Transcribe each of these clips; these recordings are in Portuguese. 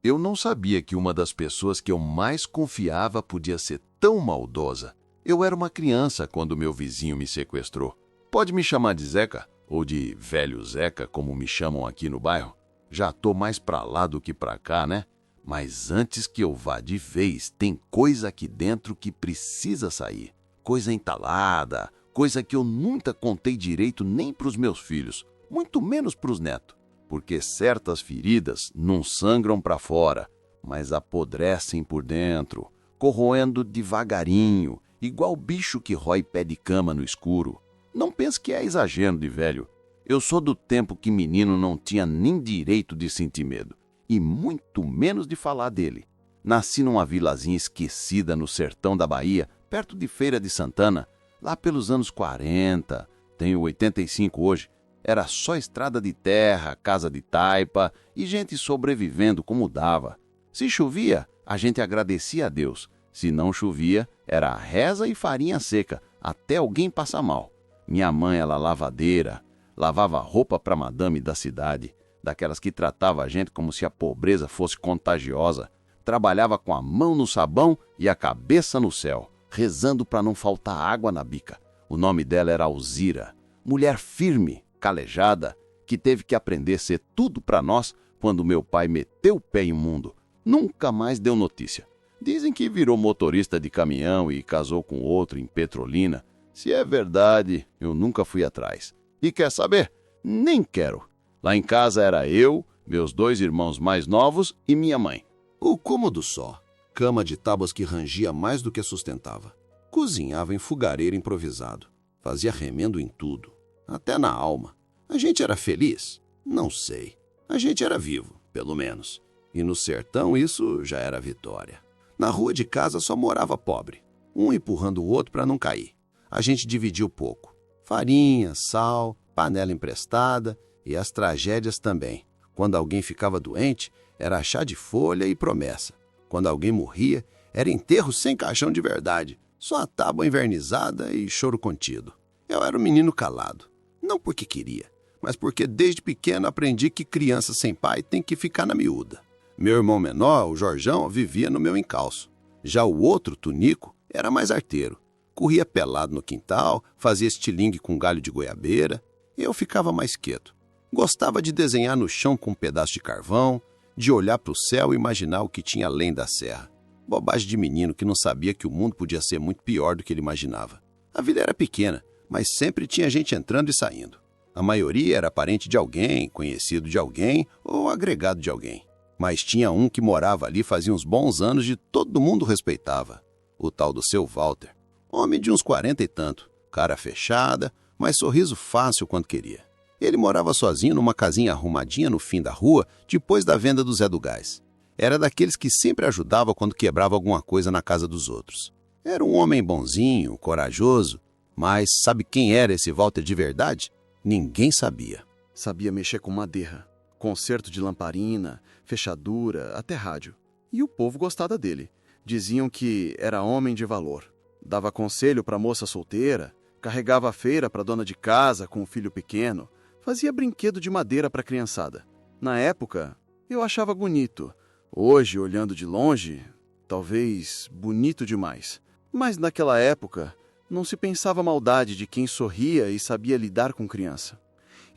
Eu não sabia que uma das pessoas que eu mais confiava podia ser tão maldosa. Eu era uma criança quando meu vizinho me sequestrou. Pode me chamar de Zeca, ou de Velho Zeca, como me chamam aqui no bairro. Já tô mais pra lá do que pra cá, né? Mas antes que eu vá de vez, tem coisa aqui dentro que precisa sair. Coisa entalada, coisa que eu nunca contei direito nem pros meus filhos, muito menos pros netos. Porque certas feridas não sangram pra fora, mas apodrecem por dentro, corroendo devagarinho, igual bicho que rói pé de cama no escuro. Não pense que é exagero de velho. Eu sou do tempo que menino não tinha nem direito de sentir medo, e muito menos de falar dele. Nasci numa vilazinha esquecida no sertão da Bahia, perto de Feira de Santana, lá pelos anos 40. Tenho 85 hoje. Era só estrada de terra, casa de taipa e gente sobrevivendo como dava. Se chovia, a gente agradecia a Deus. Se não chovia, era reza e farinha seca, até alguém passar mal. Minha mãe era lavadeira, lavava roupa para madame da cidade, daquelas que tratava a gente como se a pobreza fosse contagiosa. Trabalhava com a mão no sabão e a cabeça no céu, rezando para não faltar água na bica. O nome dela era Alzira, mulher firme, calejada, que teve que aprender a ser tudo para nós quando meu pai meteu o pé em mundo. Nunca mais deu notícia. Dizem que virou motorista de caminhão e casou com outro em Petrolina. Se é verdade, eu nunca fui atrás. E quer saber? Nem quero. Lá em casa era eu, meus 2 irmãos mais novos e minha mãe. O cômodo só. Cama de tábuas que rangia mais do que sustentava. Cozinhava em fogareiro improvisado. Fazia remendo em tudo. Até na alma. A gente era feliz? Não sei. A gente era vivo, pelo menos. E no sertão isso já era vitória. Na rua de casa só morava pobre. Um empurrando o outro para não cair. A gente dividiu pouco. Farinha, sal, panela emprestada e as tragédias também. Quando alguém ficava doente, era chá de folha e promessa. Quando alguém morria, era enterro sem caixão de verdade. Só a tábua invernizada e choro contido. Eu era um menino calado. Não porque queria, mas porque desde pequeno aprendi que criança sem pai tem que ficar na miúda. Meu irmão menor, o Jorjão, vivia no meu encalço. Já o outro, Tunico, era mais arteiro. Corria pelado no quintal, fazia estilingue com galho de goiabeira. Eu ficava mais quieto. Gostava de desenhar no chão com um pedaço de carvão, de olhar para o céu e imaginar o que tinha além da serra. Bobagem de menino que não sabia que o mundo podia ser muito pior do que ele imaginava. A vida era pequena, mas sempre tinha gente entrando e saindo. A maioria era parente de alguém, conhecido de alguém ou agregado de alguém. Mas tinha um que morava ali fazia uns bons anos e todo mundo respeitava. O tal do seu Walter. Homem de uns 40 e tanto, cara fechada, mas sorriso fácil quando queria. Ele morava sozinho numa casinha arrumadinha no fim da rua, depois da venda do Zé do Gás. Era daqueles que sempre ajudava quando quebrava alguma coisa na casa dos outros. Era um homem bonzinho, corajoso, mas sabe quem era esse Walter de verdade? Ninguém sabia. Sabia mexer com madeira, conserto de lamparina, fechadura, até rádio. E o povo gostava dele. Diziam que era homem de valor. Dava conselho para moça solteira, carregava a feira para dona de casa com um filho pequeno, fazia brinquedo de madeira para a criançada. Na época, eu achava bonito. Hoje, olhando de longe, talvez bonito demais. Mas naquela época, não se pensava maldade de quem sorria e sabia lidar com criança.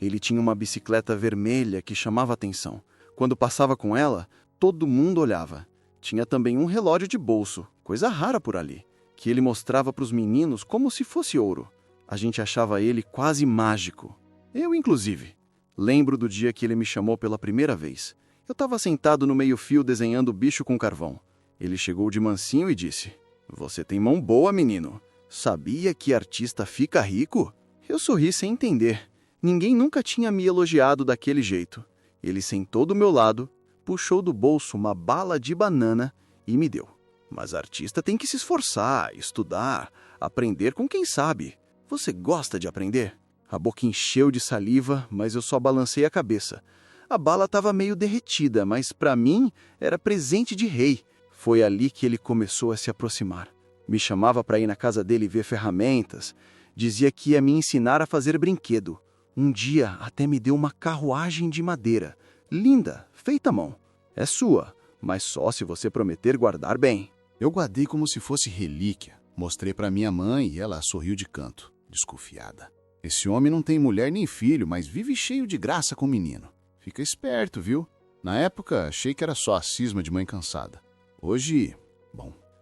Ele tinha uma bicicleta vermelha que chamava atenção. Quando passava com ela, todo mundo olhava. Tinha também um relógio de bolso, coisa rara por ali, que ele mostrava para os meninos como se fosse ouro. A gente achava ele quase mágico. Eu, inclusive. Lembro do dia que ele me chamou pela primeira vez. Eu estava sentado no meio-fio desenhando o bicho com carvão. Ele chegou de mansinho e disse: "Você tem mão boa, menino. Sabia que artista fica rico?" Eu sorri sem entender. Ninguém nunca tinha me elogiado daquele jeito. Ele sentou do meu lado, puxou do bolso uma bala de banana e me deu. "Mas artista tem que se esforçar, estudar, aprender com quem sabe. Você gosta de aprender?" A boca encheu de saliva, mas eu só balancei a cabeça. A bala estava meio derretida, mas para mim era presente de rei. Foi ali que ele começou a se aproximar. Me chamava para ir na casa dele ver ferramentas. Dizia que ia me ensinar a fazer brinquedo. Um dia até me deu uma carruagem de madeira. Linda, feita à mão. "É sua. mas só se você prometer guardar bem. Eu guardei como se fosse relíquia. Mostrei para minha mãe e ela sorriu de canto, desconfiada. Esse homem não tem mulher nem filho, mas vive cheio de graça com o menino. Fica esperto, viu? Na época, achei que era só a cisma de mãe cansada. Hoje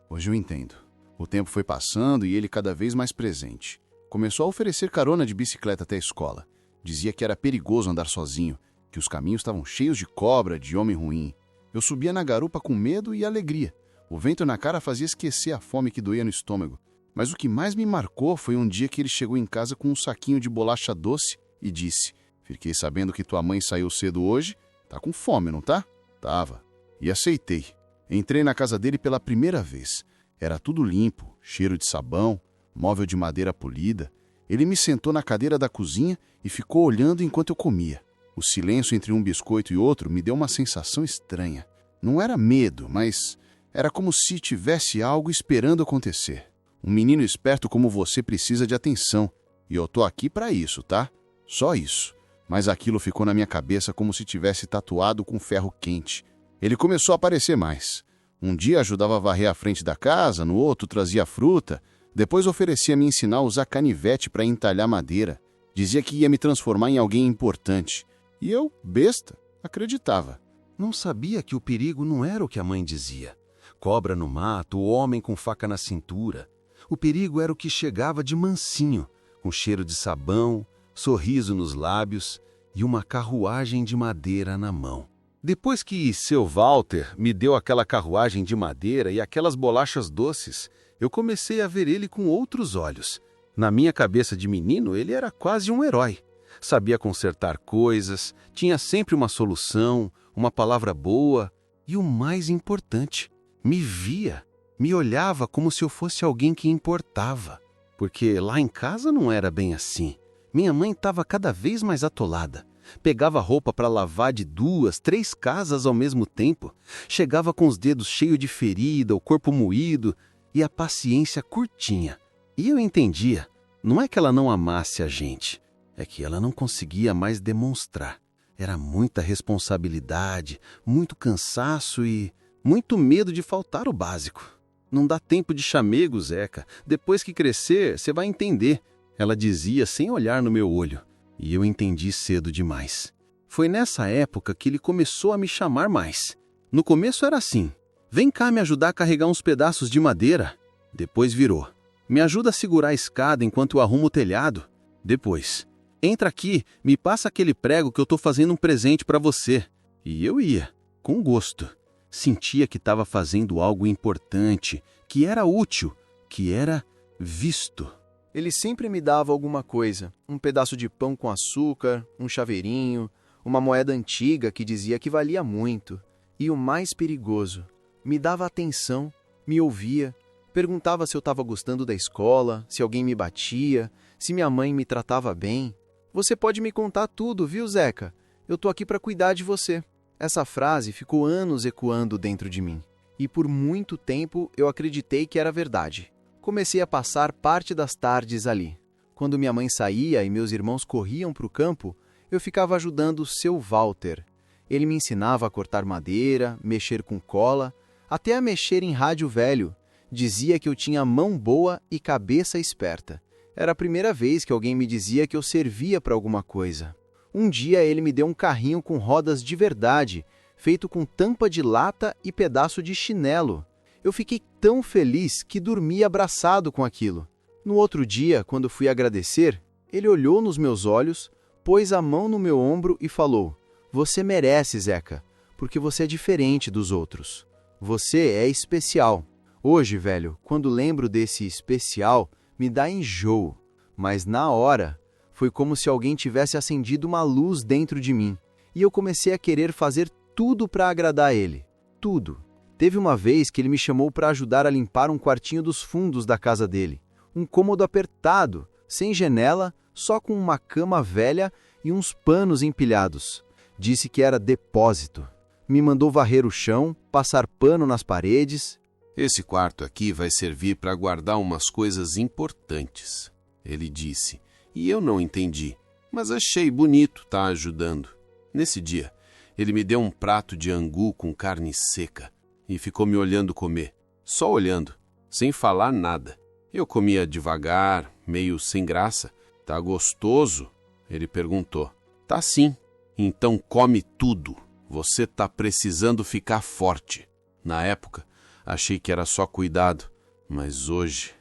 eu entendo. O tempo foi passando e ele cada vez mais presente. Começou a oferecer carona de bicicleta até a escola. Dizia que era perigoso andar sozinho, que os caminhos estavam cheios de cobra, de homem ruim. Eu subia na garupa com medo e alegria. O vento na cara fazia esquecer a fome que doía no estômago. Mas o que mais me marcou foi um dia que ele chegou em casa com um saquinho de bolacha doce e disse: "Fiquei sabendo que tua mãe saiu cedo hoje. Tá com fome, não tá?" Tava. E aceitei. Entrei na casa dele pela primeira vez. Era tudo limpo, cheiro de sabão, móvel de madeira polida. Ele me sentou na cadeira da cozinha e ficou olhando enquanto eu comia. O silêncio entre um biscoito e outro me deu uma sensação estranha. Não era medo, mas era como se tivesse algo esperando acontecer. Um menino esperto como você precisa de atenção. E eu tô aqui pra isso, tá? Só isso. Mas aquilo ficou na minha cabeça como se tivesse tatuado com ferro quente. Ele começou a aparecer mais. Um dia ajudava a varrer a frente da casa, no outro trazia fruta. Depois oferecia me ensinar a usar canivete para entalhar madeira. Dizia que ia me transformar em alguém importante. E eu, besta, acreditava. Não sabia que o perigo não era o que a mãe dizia. Cobra no mato, o homem com faca na cintura. O perigo era o que chegava de mansinho, com cheiro de sabão, sorriso nos lábios e uma carruagem de madeira na mão. Depois que seu Walter me deu aquela carruagem de madeira e aquelas bolachas doces, eu comecei a ver ele com outros olhos. Na minha cabeça de menino, ele era quase um herói. Sabia consertar coisas, tinha sempre uma solução, uma palavra boa e o mais importante, me via, me olhava como se eu fosse alguém que importava. Porque lá em casa não era bem assim. Minha mãe estava cada vez mais atolada. Pegava roupa para lavar de 2, 3 casas ao mesmo tempo. Chegava com os dedos cheios de ferida, o corpo moído e a paciência curtinha. E eu entendia, não é que ela não amasse a gente, é que ela não conseguia mais demonstrar. Era muita responsabilidade, muito cansaço e muito medo de faltar o básico. Não dá tempo de chamego, Zeca. Depois que crescer, você vai entender. Ela dizia sem olhar no meu olho. E eu entendi cedo demais. Foi nessa época que ele começou a me chamar mais. No começo era assim: "Vem cá me ajudar a carregar uns pedaços de madeira." Depois virou: "Me ajuda a segurar a escada enquanto eu arrumo o telhado." Depois: "Entra aqui, me passa aquele prego que eu tô fazendo um presente para você." E eu ia, com gosto. Sentia que estava fazendo algo importante, que era útil, que era visto. Ele sempre me dava alguma coisa, um pedaço de pão com açúcar, um chaveirinho, uma moeda antiga que dizia que valia muito. E o mais perigoso, me dava atenção, me ouvia, perguntava se eu estava gostando da escola, se alguém me batia, se minha mãe me tratava bem. "Você pode me contar tudo, viu, Zeca? Eu tô aqui para cuidar de você." Essa frase ficou anos ecoando dentro de mim. E por muito tempo eu acreditei que era verdade. Comecei a passar parte das tardes ali. Quando minha mãe saía e meus irmãos corriam para o campo, eu ficava ajudando seu Walter. Ele me ensinava a cortar madeira, mexer com cola, até a mexer em rádio velho. Dizia que eu tinha mão boa e cabeça esperta. Era a primeira vez que alguém me dizia que eu servia para alguma coisa. Um dia ele me deu um carrinho com rodas de verdade, feito com tampa de lata e pedaço de chinelo. Eu fiquei tão feliz que dormi abraçado com aquilo. No outro dia, quando fui agradecer, ele olhou nos meus olhos, pôs a mão no meu ombro e falou: "Você merece, Zeca, porque você é diferente dos outros. Você é especial." Hoje, velho, quando lembro desse especial, me dá enjoo. Mas na hora, foi como se alguém tivesse acendido uma luz dentro de mim. E eu comecei a querer fazer tudo para agradar ele. Tudo. Teve uma vez que ele me chamou para ajudar a limpar um quartinho dos fundos da casa dele. Um cômodo apertado, sem janela, só com uma cama velha e uns panos empilhados. Disse que era depósito. Me mandou varrer o chão, passar pano nas paredes. "Esse quarto aqui vai servir para guardar umas coisas importantes", ele disse. E eu não entendi, mas achei bonito estar ajudando. Nesse dia, Ele me deu um prato de angu com carne seca e ficou me olhando comer, só olhando, sem falar nada. Eu comia devagar, meio sem graça. Tá gostoso? Ele perguntou. Tá sim. Então come tudo. Você tá precisando ficar forte. Na época, achei que era só cuidado, mas hoje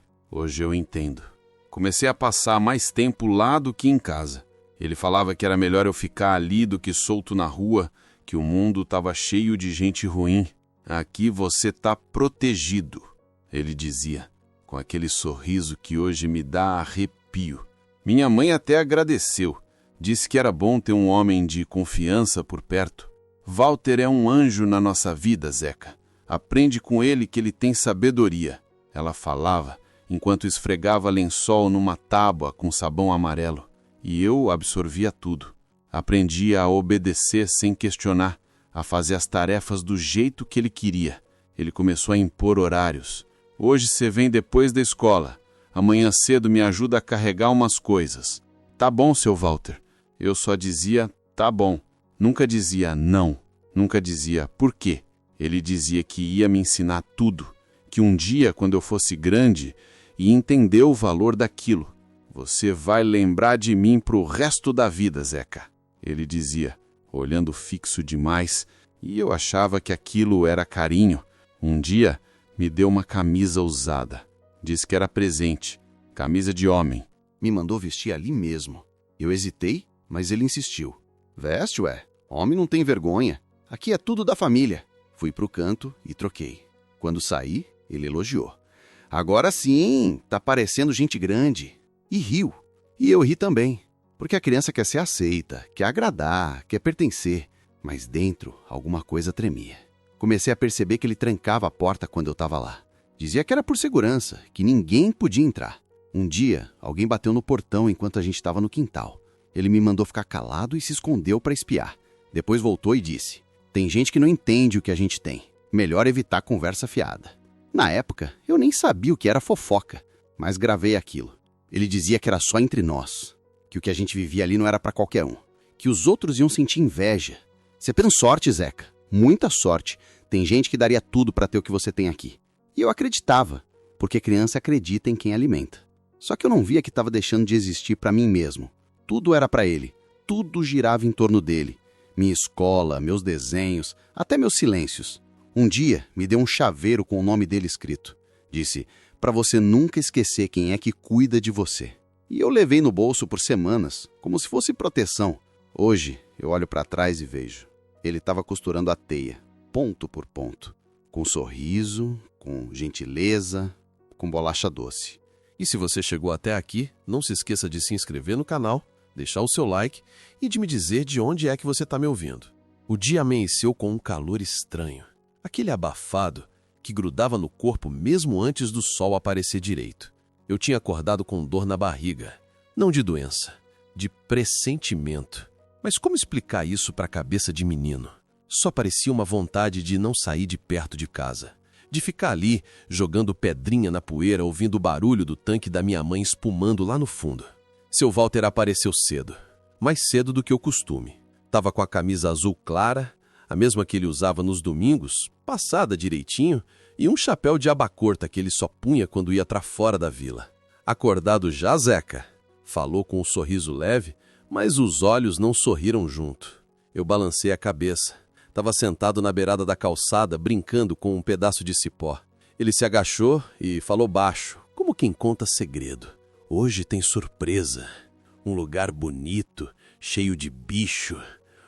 eu entendo. Comecei a passar mais tempo lá do que em casa. Ele falava que era melhor eu ficar ali do que solto na rua, que o mundo estava cheio de gente ruim. Aqui você tá protegido, ele dizia, com aquele sorriso que hoje me dá arrepio. Minha mãe até agradeceu. Disse que era bom ter um homem de confiança por perto. Walter é um anjo na nossa vida, Zeca. Aprende com ele que ele tem sabedoria. Ela falava, enquanto esfregava lençol numa tábua com sabão amarelo. E eu absorvia tudo. Aprendi a obedecer sem questionar, a fazer as tarefas do jeito que ele queria. Ele começou a impor horários. Hoje você vem depois da escola. Amanhã cedo me ajuda a carregar umas coisas. Tá bom, seu Walter. Eu só dizia, tá bom. Nunca dizia não. Nunca dizia por quê. Ele dizia que ia me ensinar tudo. Que um dia, quando eu fosse grande, ia entender o valor daquilo. Você vai lembrar de mim pro resto da vida, Zeca. Ele dizia, olhando fixo demais, e eu achava que aquilo era carinho. Um dia, me deu uma camisa usada. Disse que era presente. Camisa de homem. Me mandou vestir ali mesmo. Eu hesitei, mas ele insistiu. Veste, ué. Homem não tem vergonha. Aqui é tudo da família. Fui pro canto e troquei. Quando saí, ele elogiou. Agora sim, tá parecendo gente grande. E riu. E eu ri também. Porque a criança quer ser aceita, quer agradar, quer pertencer. Mas dentro, alguma coisa tremia. Comecei a perceber que ele trancava a porta quando eu estava lá. Dizia que era por segurança, que ninguém podia entrar. Um dia, alguém bateu no portão enquanto a gente estava no quintal. Ele me mandou ficar calado e se escondeu para espiar. Depois voltou e disse, tem gente que não entende o que a gente tem. Melhor evitar conversa fiada. Na época, eu nem sabia o que era fofoca, mas gravei aquilo. Ele dizia que era só entre nós, que o que a gente vivia ali não era para qualquer um, que os outros iam sentir inveja. Você tem sorte, Zeca, muita sorte. Tem gente que daria tudo para ter o que você tem aqui. E eu acreditava, porque criança acredita em quem alimenta. Só que eu não via que estava deixando de existir para mim mesmo. Tudo era para ele, tudo girava em torno dele. Minha escola, meus desenhos, até meus silêncios. Um dia, me deu um chaveiro com o nome dele escrito. Disse, para você nunca esquecer quem é que cuida de você. E eu levei no bolso por semanas, como se fosse proteção. Hoje, eu olho para trás e vejo. Ele estava costurando a teia, ponto por ponto. Com sorriso, com gentileza, com bolacha doce. E se você chegou até aqui, não se esqueça de se inscrever no canal, deixar o seu like e de me dizer de onde é que você está me ouvindo. O dia amanheceu com um calor estranho. Aquele abafado que grudava no corpo mesmo antes do sol aparecer direito. Eu tinha acordado com dor na barriga, não de doença, de pressentimento. Mas como explicar isso para a cabeça de menino? Só parecia uma vontade de não sair de perto de casa. De ficar ali, jogando pedrinha na poeira, ouvindo o barulho do tanque da minha mãe espumando lá no fundo. Seu Walter apareceu cedo, mais cedo do que o costume. Tava com a camisa azul clara, a mesma que ele usava nos domingos, passada direitinho, e um chapéu de aba curta que ele só punha quando ia pra fora da vila. Acordado já, Zeca? Falou com um sorriso leve, mas os olhos não sorriram junto. Eu balancei a cabeça. Estava sentado na beirada da calçada, brincando com um pedaço de cipó. Ele se agachou e falou baixo, como quem conta segredo. Hoje tem surpresa. Um lugar bonito, cheio de bicho.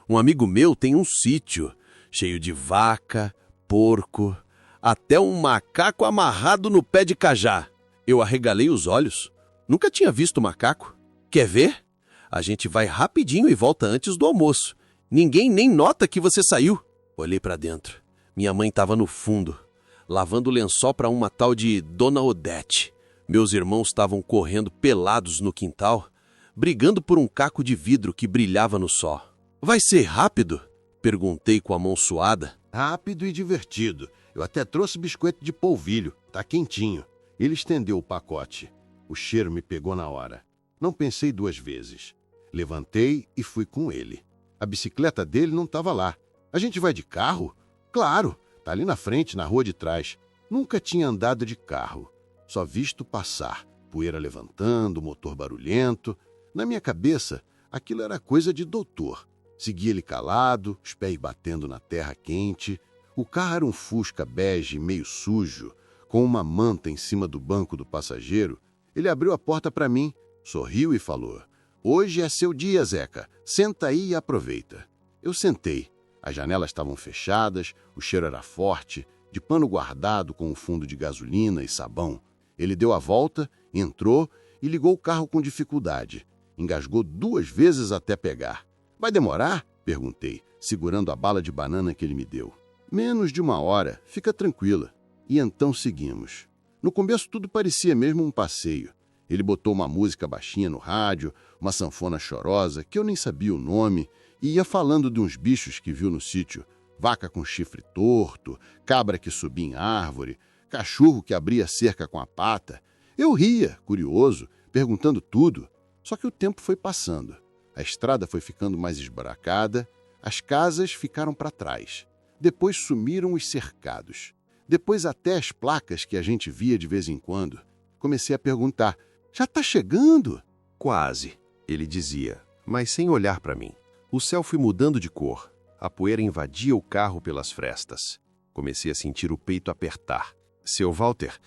Um amigo meu tem um sítio, cheio de vaca, porco, até um macaco amarrado no pé de cajá. Eu arregalei os olhos. Nunca tinha visto macaco. Quer ver? A gente vai rapidinho e volta antes do almoço. Ninguém nem nota que você saiu. Olhei para dentro. Minha mãe estava no fundo, lavando lençol para uma tal de Dona Odete. Meus irmãos estavam correndo pelados no quintal, brigando por um caco de vidro que brilhava no sol. Vai ser rápido? Perguntei com a mão suada. Rápido e divertido. Eu até trouxe biscoito de polvilho. Tá quentinho. Ele estendeu o pacote. O cheiro me pegou na hora. Não pensei duas vezes. Levantei e fui com ele. A bicicleta dele não estava lá. A gente vai de carro? Claro, tá ali na frente, na rua de trás. Nunca tinha andado de carro, só visto passar, poeira levantando, motor barulhento. Na minha cabeça, aquilo era coisa de doutor. Segui ele calado, os pés batendo na terra quente. O carro era um Fusca bege meio sujo, com uma manta em cima do banco do passageiro. Ele abriu a porta para mim, sorriu e falou: "Hoje é seu dia, Zeca. Senta aí e aproveita." Eu sentei. As janelas estavam fechadas, o cheiro era forte, de pano guardado com um fundo de gasolina e sabão. Ele deu a volta, entrou e ligou o carro com dificuldade. Engasgou 2 vezes até pegar. "Vai demorar?" perguntei, segurando a bala de banana que ele me deu. "Menos de 1 hora, fica tranquila." E então seguimos. No começo tudo parecia mesmo um passeio. Ele botou uma música baixinha no rádio, uma sanfona chorosa, que eu nem sabia o nome, e ia falando de uns bichos que viu no sítio: vaca com chifre torto, cabra que subia em árvore, cachorro que abria cerca com a pata. Eu ria, curioso, perguntando tudo. Só que o tempo foi passando. A estrada foi ficando mais esburacada, as casas ficaram para trás. Depois sumiram os cercados. Depois até as placas que a gente via de vez em quando. Comecei a perguntar: "Já está chegando?" Quase, ele dizia, mas sem olhar para mim. O céu foi mudando de cor. A poeira invadia o carro pelas frestas. Comecei a sentir o peito apertar. "Seu Walter,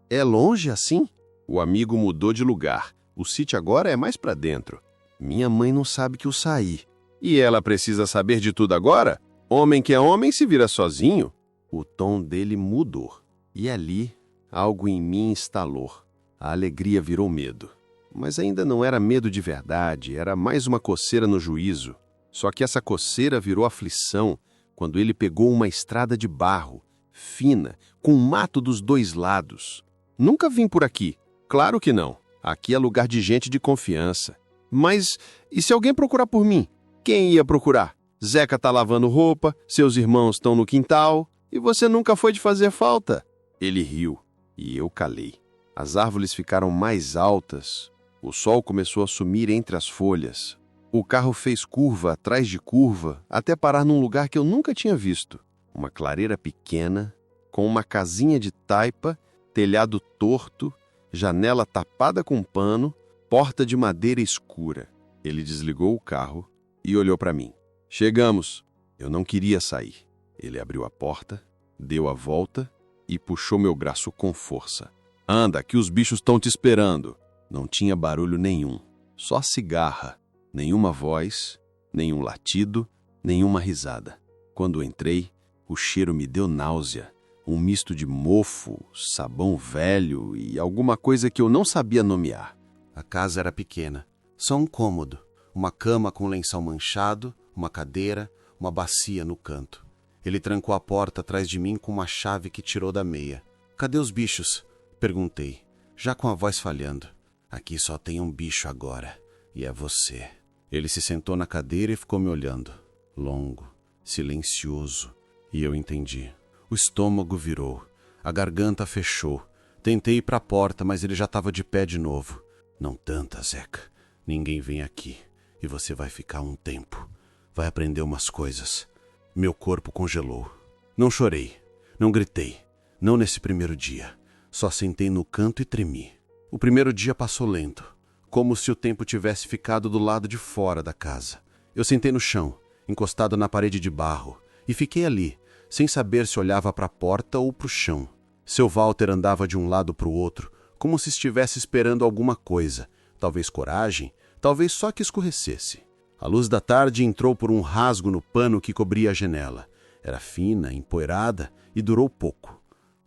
é longe assim?" O amigo mudou de lugar. "O sítio agora é mais para dentro." "Minha mãe não sabe que eu saí." "E ela precisa saber de tudo agora? Homem que é homem se vira sozinho." O tom dele mudou. E ali, algo em mim instalou. A alegria virou medo. Mas ainda não era medo de verdade, era mais uma coceira no juízo. Só que essa coceira virou aflição quando ele pegou uma estrada de barro, fina, com mato dos 2 lados. Nunca vim por aqui. Claro que não. Aqui é lugar de gente de confiança. Mas e se alguém procurar por mim? Quem ia procurar? Zeca tá lavando roupa, seus irmãos estão no quintal, e você nunca foi de fazer falta. Ele riu, e eu calei. As árvores ficaram mais altas. O sol começou a sumir entre as folhas. O carro fez curva atrás de curva, até parar num lugar que eu nunca tinha visto. Uma clareira pequena, com uma casinha de taipa, telhado torto, janela tapada com pano, porta de madeira escura. Ele desligou o carro e olhou para mim. "Chegamos." Eu não queria sair. Ele abriu a porta, deu a volta e puxou meu braço com força. "Anda, que os bichos estão te esperando." Não tinha barulho nenhum, só cigarra. Nenhuma voz, nenhum latido, nenhuma risada. Quando entrei, o cheiro me deu náusea. Um misto de mofo, sabão velho e alguma coisa que eu não sabia nomear. A casa era pequena, só um cômodo, uma cama com lençol manchado, uma cadeira, uma bacia no canto. Ele trancou a porta atrás de mim com uma chave que tirou da meia. "Cadê os bichos?" perguntei, já com a voz falhando. "Aqui só tem um bicho agora, e é você." Ele se sentou na cadeira e ficou me olhando, longo, silencioso, e eu entendi. O estômago virou, a garganta fechou. Tentei ir para a porta, mas ele já estava de pé de novo. "Não tanta, Zeca. Ninguém vem aqui, e você vai ficar um tempo. Vai aprender umas coisas." Meu corpo congelou. Não chorei, não gritei, não nesse primeiro dia. Só sentei no canto e tremi. O primeiro dia passou lento, como se o tempo tivesse ficado do lado de fora da casa. Eu sentei no chão, encostado na parede de barro, e fiquei ali, sem saber se olhava para a porta ou para o chão. Seu Walter andava de um lado para o outro, como se estivesse esperando alguma coisa, talvez coragem, talvez só que escurecesse. A luz da tarde entrou por um rasgo no pano que cobria a janela. Era fina, empoeirada e durou pouco.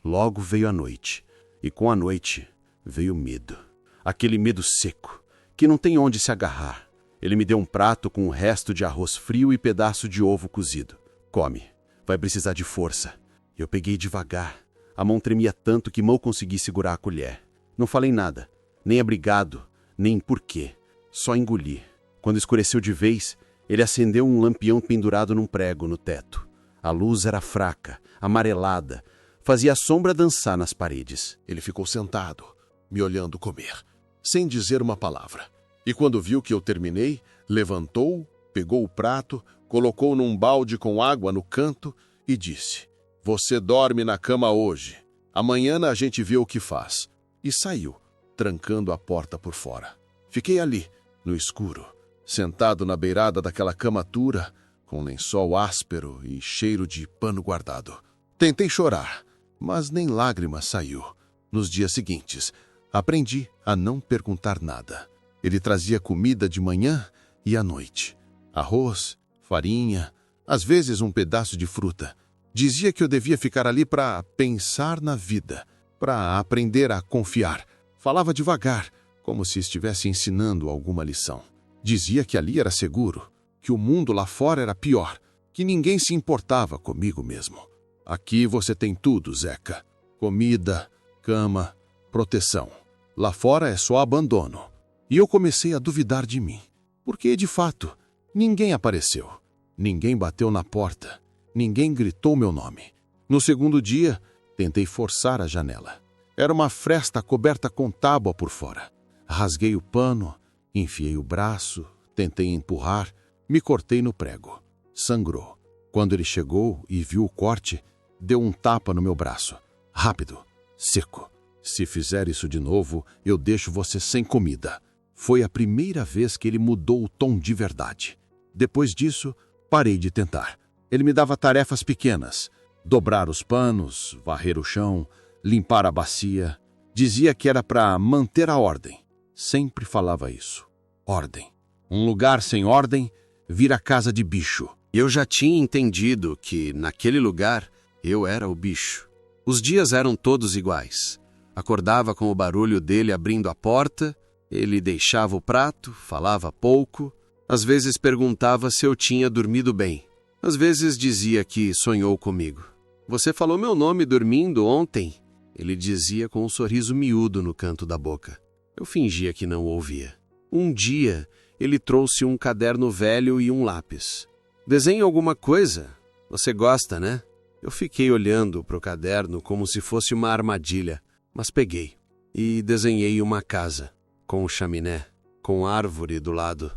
Logo veio a noite, e com a noite veio medo. Aquele medo seco, que não tem onde se agarrar. Ele me deu um prato com um resto de arroz frio e pedaço de ovo cozido. "Come, vai precisar de força." Eu peguei devagar. A mão tremia tanto que mal consegui segurar a colher. Não falei nada, nem obrigado, nem porquê. Só engoli. Quando escureceu de vez, ele acendeu um lampião pendurado num prego no teto. A luz era fraca, amarelada, fazia a sombra dançar nas paredes. Ele ficou sentado, me olhando comer, sem dizer uma palavra. E quando viu que eu terminei, levantou, pegou o prato, colocou num balde com água no canto e disse: "Você dorme na cama hoje. Amanhã a gente vê o que faz." E saiu, trancando a porta por fora. Fiquei ali, no escuro, sentado na beirada daquela cama dura, com lençol áspero e cheiro de pano guardado. Tentei chorar, mas nem lágrima saiu. Nos dias seguintes, aprendi a não perguntar nada. Ele trazia comida de manhã e à noite. Arroz, farinha, às vezes um pedaço de fruta. Dizia que eu devia ficar ali para pensar na vida, para aprender a confiar. Falava devagar, como se estivesse ensinando alguma lição. Dizia que ali era seguro, que o mundo lá fora era pior, que ninguém se importava comigo mesmo. Aqui você tem tudo, Zeca. Comida, cama, proteção. Lá fora é só abandono. E eu comecei a duvidar de mim. Porque, de fato, ninguém apareceu. Ninguém bateu na porta. Ninguém gritou meu nome. No segundo dia, tentei forçar a janela. Era uma fresta coberta com tábua por fora. Rasguei o pano, enfiei o braço, tentei empurrar, me cortei no prego. Sangrou. Quando ele chegou e viu o corte, deu um tapa no meu braço. Rápido, seco. Se fizer isso de novo, eu deixo você sem comida. Foi a primeira vez que ele mudou o tom de verdade. Depois disso, parei de tentar. Ele me dava tarefas pequenas. Dobrar os panos, varrer o chão, limpar a bacia. Dizia que era para manter a ordem. Sempre falava isso. Ordem. Um lugar sem ordem vira casa de bicho. Eu já tinha entendido que, naquele lugar, eu era o bicho. Os dias eram todos iguais. Acordava com o barulho dele abrindo a porta, ele deixava o prato, falava pouco, às vezes perguntava se eu tinha dormido bem. Às vezes dizia que sonhou comigo. "Você falou meu nome dormindo ontem?" Ele dizia com um sorriso miúdo no canto da boca. Eu fingia que não ouvia. Um dia, ele trouxe um caderno velho e um lápis. "Desenhe alguma coisa. Você gosta, né?" Eu fiquei olhando para o caderno como se fosse uma armadilha, mas peguei e desenhei uma casa, com chaminé, com árvore do lado.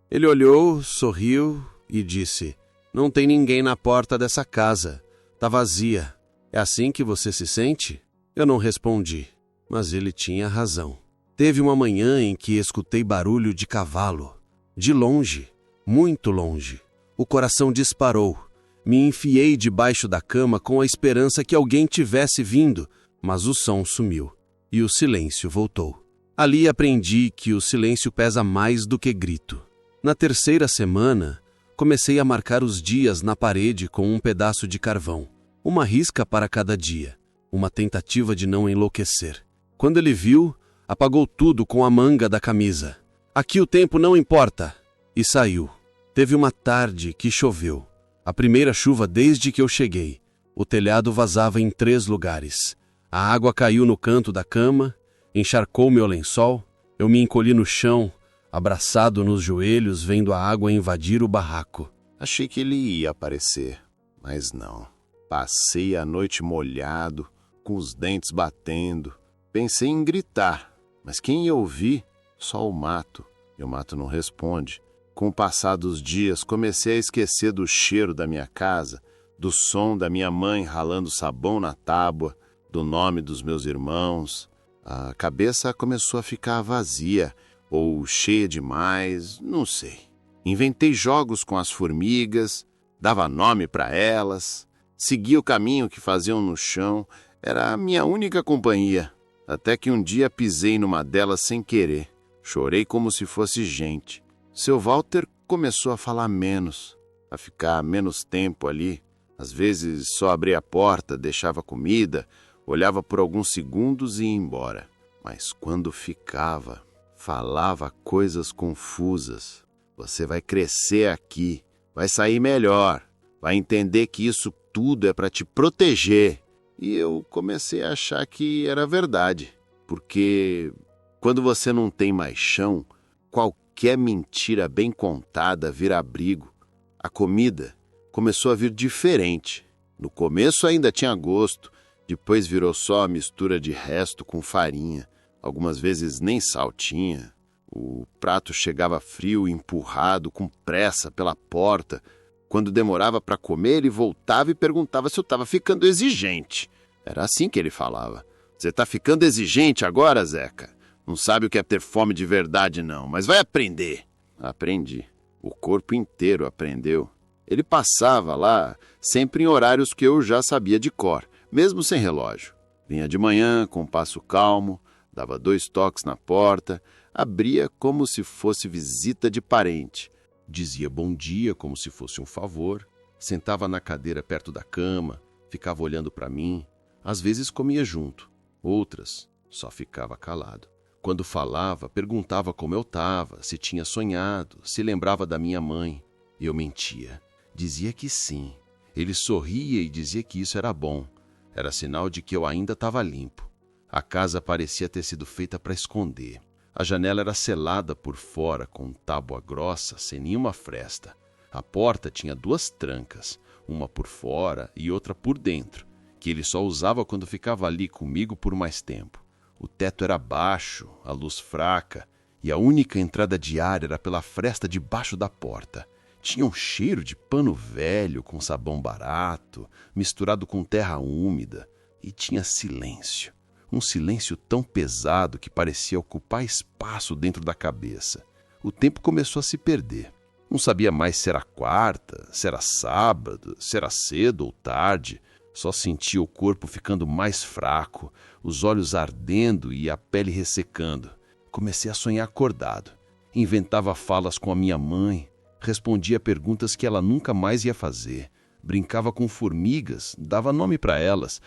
Ele olhou, sorriu e disse: "Não tem ninguém na porta dessa casa. Tá vazia. É assim que você se sente?" Eu não respondi, mas ele tinha razão. Teve uma manhã em que escutei barulho de cavalo. De longe, muito longe. O coração disparou. Me enfiei debaixo da cama com a esperança que alguém tivesse vindo, mas o som sumiu e o silêncio voltou. Ali aprendi que o silêncio pesa mais do que grito. Na terceira semana, comecei a marcar os dias na parede com um pedaço de carvão, uma risca para cada dia, uma tentativa de não enlouquecer. Quando ele viu, apagou tudo com a manga da camisa. "Aqui o tempo não importa." E saiu. Teve uma tarde que choveu. A primeira chuva desde que eu cheguei. O telhado vazava em 3 lugares. A água caiu no canto da cama, encharcou meu lençol. Eu me encolhi no chão, abraçado nos joelhos, vendo a água invadir o barraco. Achei que ele ia aparecer, mas não. Passei a noite molhado, com os dentes batendo. Pensei em gritar, mas quem ia ouvir? Só o mato. E o mato não responde. Com o passar dos dias, comecei a esquecer do cheiro da minha casa, do som da minha mãe ralando sabão na tábua, do nome dos meus irmãos. A cabeça começou a ficar vazia, ou cheia demais, não sei. Inventei jogos com as formigas, dava nome para elas, seguia o caminho que faziam no chão, era a minha única companhia. Até que um dia pisei numa delas sem querer. Chorei como se fosse gente. Seu Walter começou a falar menos, a ficar menos tempo ali. Às vezes só abria a porta, deixava comida, olhava por alguns segundos e ia embora. Mas quando ficava, falava coisas confusas. Você vai crescer aqui, vai sair melhor, vai entender que isso tudo é para te proteger. E eu comecei a achar que era verdade, porque quando você não tem mais chão, qualquer mentira bem contada vira abrigo. A comida começou a vir diferente. No começo ainda tinha gosto, depois virou só a mistura de resto com farinha. Algumas vezes nem sal tinha. O prato chegava frio, empurrado, com pressa pela porta. Quando demorava para comer, ele voltava e perguntava se eu estava ficando exigente. Era assim que ele falava. Você está ficando exigente agora, Zeca? Não sabe o que é ter fome de verdade, não, mas vai aprender. Aprendi. O corpo inteiro aprendeu. Ele passava lá, sempre em horários que eu já sabia de cor, mesmo sem relógio. Vinha de manhã, com um passo calmo, dava 2 toques na porta, abria como se fosse visita de parente. Dizia bom dia como se fosse um favor, sentava na cadeira perto da cama, ficava olhando para mim. Às vezes comia junto, outras só ficava calado. Quando falava, perguntava como eu estava, se tinha sonhado, se lembrava da minha mãe. Eu mentia. Dizia que sim. Ele sorria e dizia que isso era bom. Era sinal de que eu ainda estava limpo. A casa parecia ter sido feita para esconder. A janela era selada por fora com tábua grossa, sem nenhuma fresta. A porta tinha 2 trancas, uma por fora e outra por dentro, que ele só usava quando ficava ali comigo por mais tempo. O teto era baixo, a luz fraca, e a única entrada de ar era pela fresta debaixo da porta. Tinha um cheiro de pano velho com sabão barato, misturado com terra úmida, e tinha silêncio. Um silêncio tão pesado que parecia ocupar espaço dentro da cabeça. O tempo começou a se perder. Não sabia mais se era quarta, se era sábado, se era cedo ou tarde. Só sentia o corpo ficando mais fraco, os olhos ardendo e a pele ressecando. Comecei a sonhar acordado. Inventava falas com a minha mãe, respondia perguntas que ela nunca mais ia fazer. Brincava com formigas, dava nome para elas.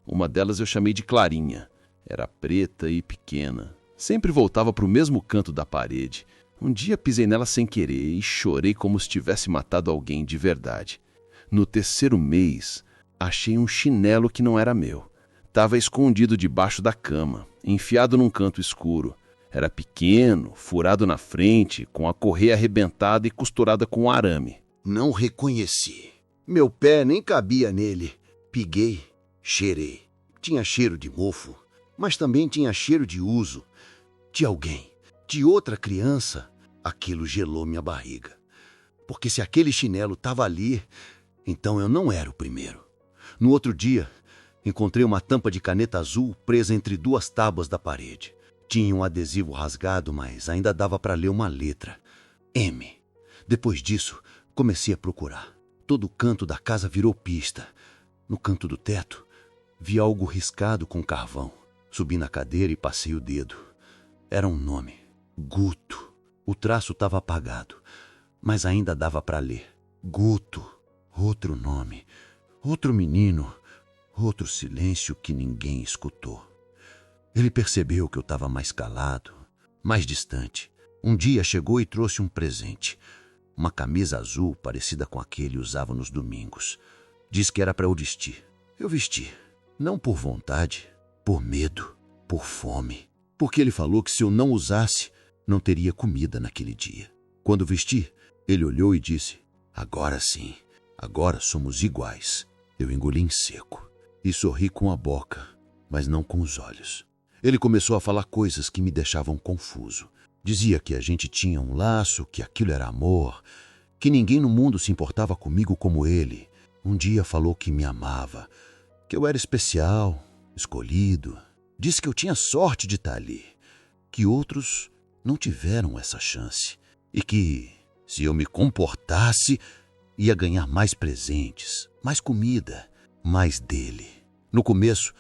Uma delas eu chamei de Clarinha. Era preta e pequena. Sempre voltava para o mesmo canto da parede. Um dia pisei nela sem querer e chorei como se tivesse matado alguém de verdade. No 3º mês, achei um chinelo que não era meu. Estava escondido debaixo da cama, enfiado num canto escuro. Era pequeno, furado na frente, com a correia arrebentada e costurada com arame. Não reconheci. Meu pé nem cabia nele. Piguei, cheirei. Tinha cheiro de mofo, mas também tinha cheiro de uso. De alguém, de outra criança. Aquilo gelou minha barriga. Porque se aquele chinelo estava ali, então eu não era o primeiro. No outro dia, encontrei uma tampa de caneta azul presa entre 2 tábuas da parede. Tinha um adesivo rasgado, mas ainda dava para ler uma letra. M. Depois disso, comecei a procurar. Todo o canto da casa virou pista. No canto do teto, vi algo riscado com carvão. Subi na cadeira e passei o dedo. Era um nome. Guto. O traço estava apagado, mas ainda dava para ler. Guto. Outro nome. Outro menino. Outro silêncio que ninguém escutou. Ele percebeu que eu estava mais calado, mais distante. Um dia chegou e trouxe um presente. Uma camisa azul parecida com a que ele usava nos domingos. Disse que era para eu vestir. Eu vesti. Não por vontade, por medo, por fome. Porque ele falou que se eu não usasse, não teria comida naquele dia. Quando vesti, ele olhou e disse: agora sim, agora somos iguais. Eu engoli em seco e sorri com a boca, mas não com os olhos. Ele começou a falar coisas que me deixavam confuso. Dizia que a gente tinha um laço, que aquilo era amor, que ninguém no mundo se importava comigo como ele. Um dia falou que me amava, que eu era especial, escolhido. Disse que eu tinha sorte de estar ali, que outros não tiveram essa chance e que, se eu me comportasse, ia ganhar mais presentes, mais comida, mais dele. No começo,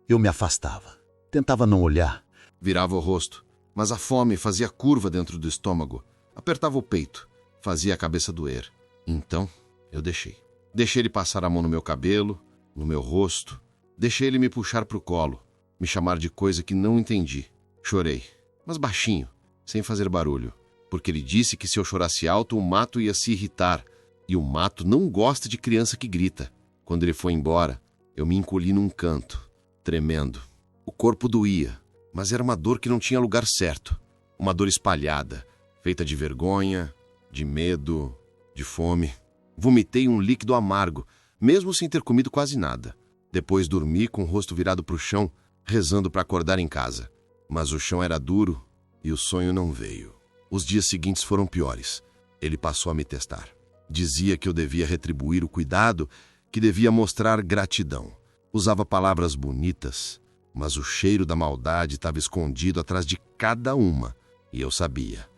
eu me afastava. Tentava não olhar. Virava o rosto, mas a fome fazia curva dentro do estômago. Apertava o peito, fazia a cabeça doer. Então, eu deixei. Deixei ele passar a mão no meu cabelo, no meu rosto. Deixei ele me puxar pro colo, me chamar de coisa que não entendi. Chorei, mas baixinho, sem fazer barulho, porque ele disse que se eu chorasse alto, o mato ia se irritar. E o mato não gosta de criança que grita. Quando ele foi embora, eu me encolhi num canto, tremendo. O corpo doía, mas era uma dor que não tinha lugar certo. Uma dor espalhada, feita de vergonha, de medo, de fome. Vomitei um líquido amargo, mesmo sem ter comido quase nada. Depois dormi com o rosto virado para o chão, rezando para acordar em casa. Mas o chão era duro e o sonho não veio. Os dias seguintes foram piores. Ele passou a me testar. Dizia que eu devia retribuir o cuidado, que devia mostrar gratidão. Usava palavras bonitas, mas o cheiro da maldade estava escondido atrás de cada uma. E eu sabia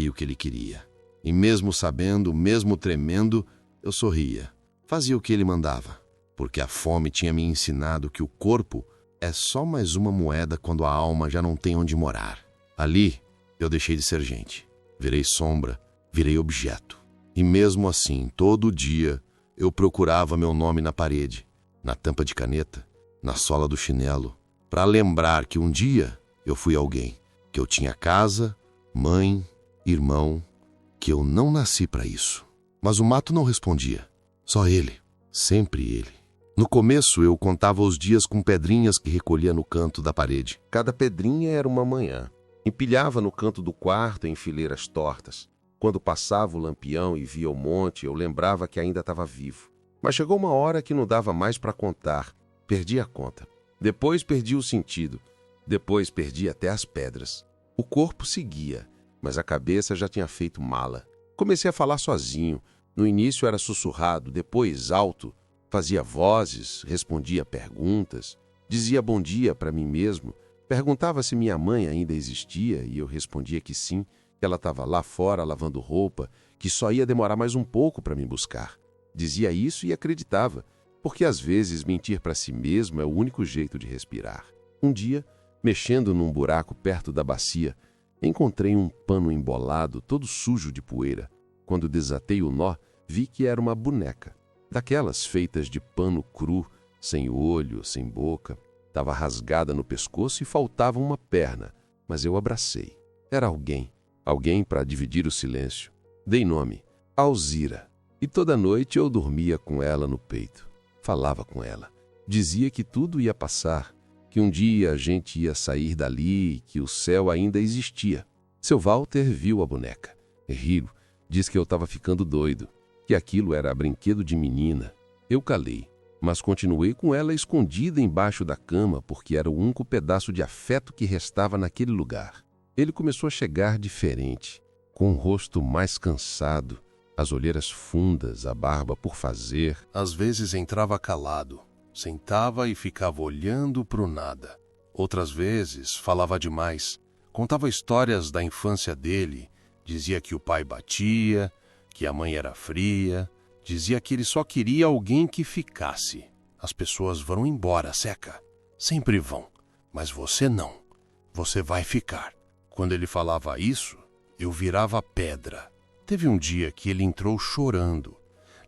o que ele queria. E mesmo sabendo, mesmo tremendo, eu sorria. Fazia o que ele mandava, porque a fome tinha me ensinado que o corpo é só mais uma moeda quando a alma já não tem onde morar. Ali, eu deixei de ser gente. Virei sombra, virei objeto. E mesmo assim, todo dia, eu procurava meu nome na parede, na tampa de caneta, na sola do chinelo, para lembrar que um dia eu fui alguém, que eu tinha casa, mãe, irmão, que eu não nasci para isso. Mas o mato não respondia. Só ele, sempre ele. No começo, eu contava os dias com pedrinhas que recolhia no canto da parede. Cada pedrinha era uma manhã. Empilhava no canto do quarto em fileiras tortas. Quando passava o lampião e via o monte, eu lembrava que ainda estava vivo. Mas chegou uma hora que não dava mais para contar. Perdi a conta. Depois perdi o sentido. Depois perdi até as pedras. O corpo seguia, mas a cabeça já tinha feito mala. Comecei a falar sozinho. No início era sussurrado, depois alto. Fazia vozes, respondia perguntas, dizia bom dia para mim mesmo, perguntava se minha mãe ainda existia e eu respondia que sim, que ela estava lá fora lavando roupa, que só ia demorar mais um pouco para me buscar. Dizia isso e acreditava, porque às vezes mentir para si mesmo é o único jeito de respirar. Um dia, mexendo num buraco perto da bacia, encontrei um pano embolado, todo sujo de poeira. Quando desatei o nó, vi que era uma boneca. Daquelas feitas de pano cru, sem olho, sem boca. Estava rasgada no pescoço e faltava uma perna, mas eu abracei. Era alguém para dividir o silêncio. Dei nome, Alzira, e toda noite eu dormia com ela no peito. Falava com ela. Dizia que tudo ia passar, que um dia a gente ia sair dali, que o céu ainda existia. Seu Walter viu a boneca. Riu, disse que eu estava ficando doido, que aquilo era brinquedo de menina. Eu calei, mas continuei com ela escondida embaixo da cama porque era o único pedaço de afeto que restava naquele lugar. Ele começou a chegar diferente, com o rosto mais cansado, as olheiras fundas, a barba por fazer. Às vezes entrava calado, sentava e ficava olhando para o nada. Outras vezes falava demais, contava histórias da infância dele, dizia que o pai batia, que a mãe era fria, dizia que ele só queria alguém que ficasse. As pessoas vão embora, Zeca. Sempre vão. Mas você não. Você vai ficar. Quando ele falava isso, eu virava pedra. Teve um dia que ele entrou chorando.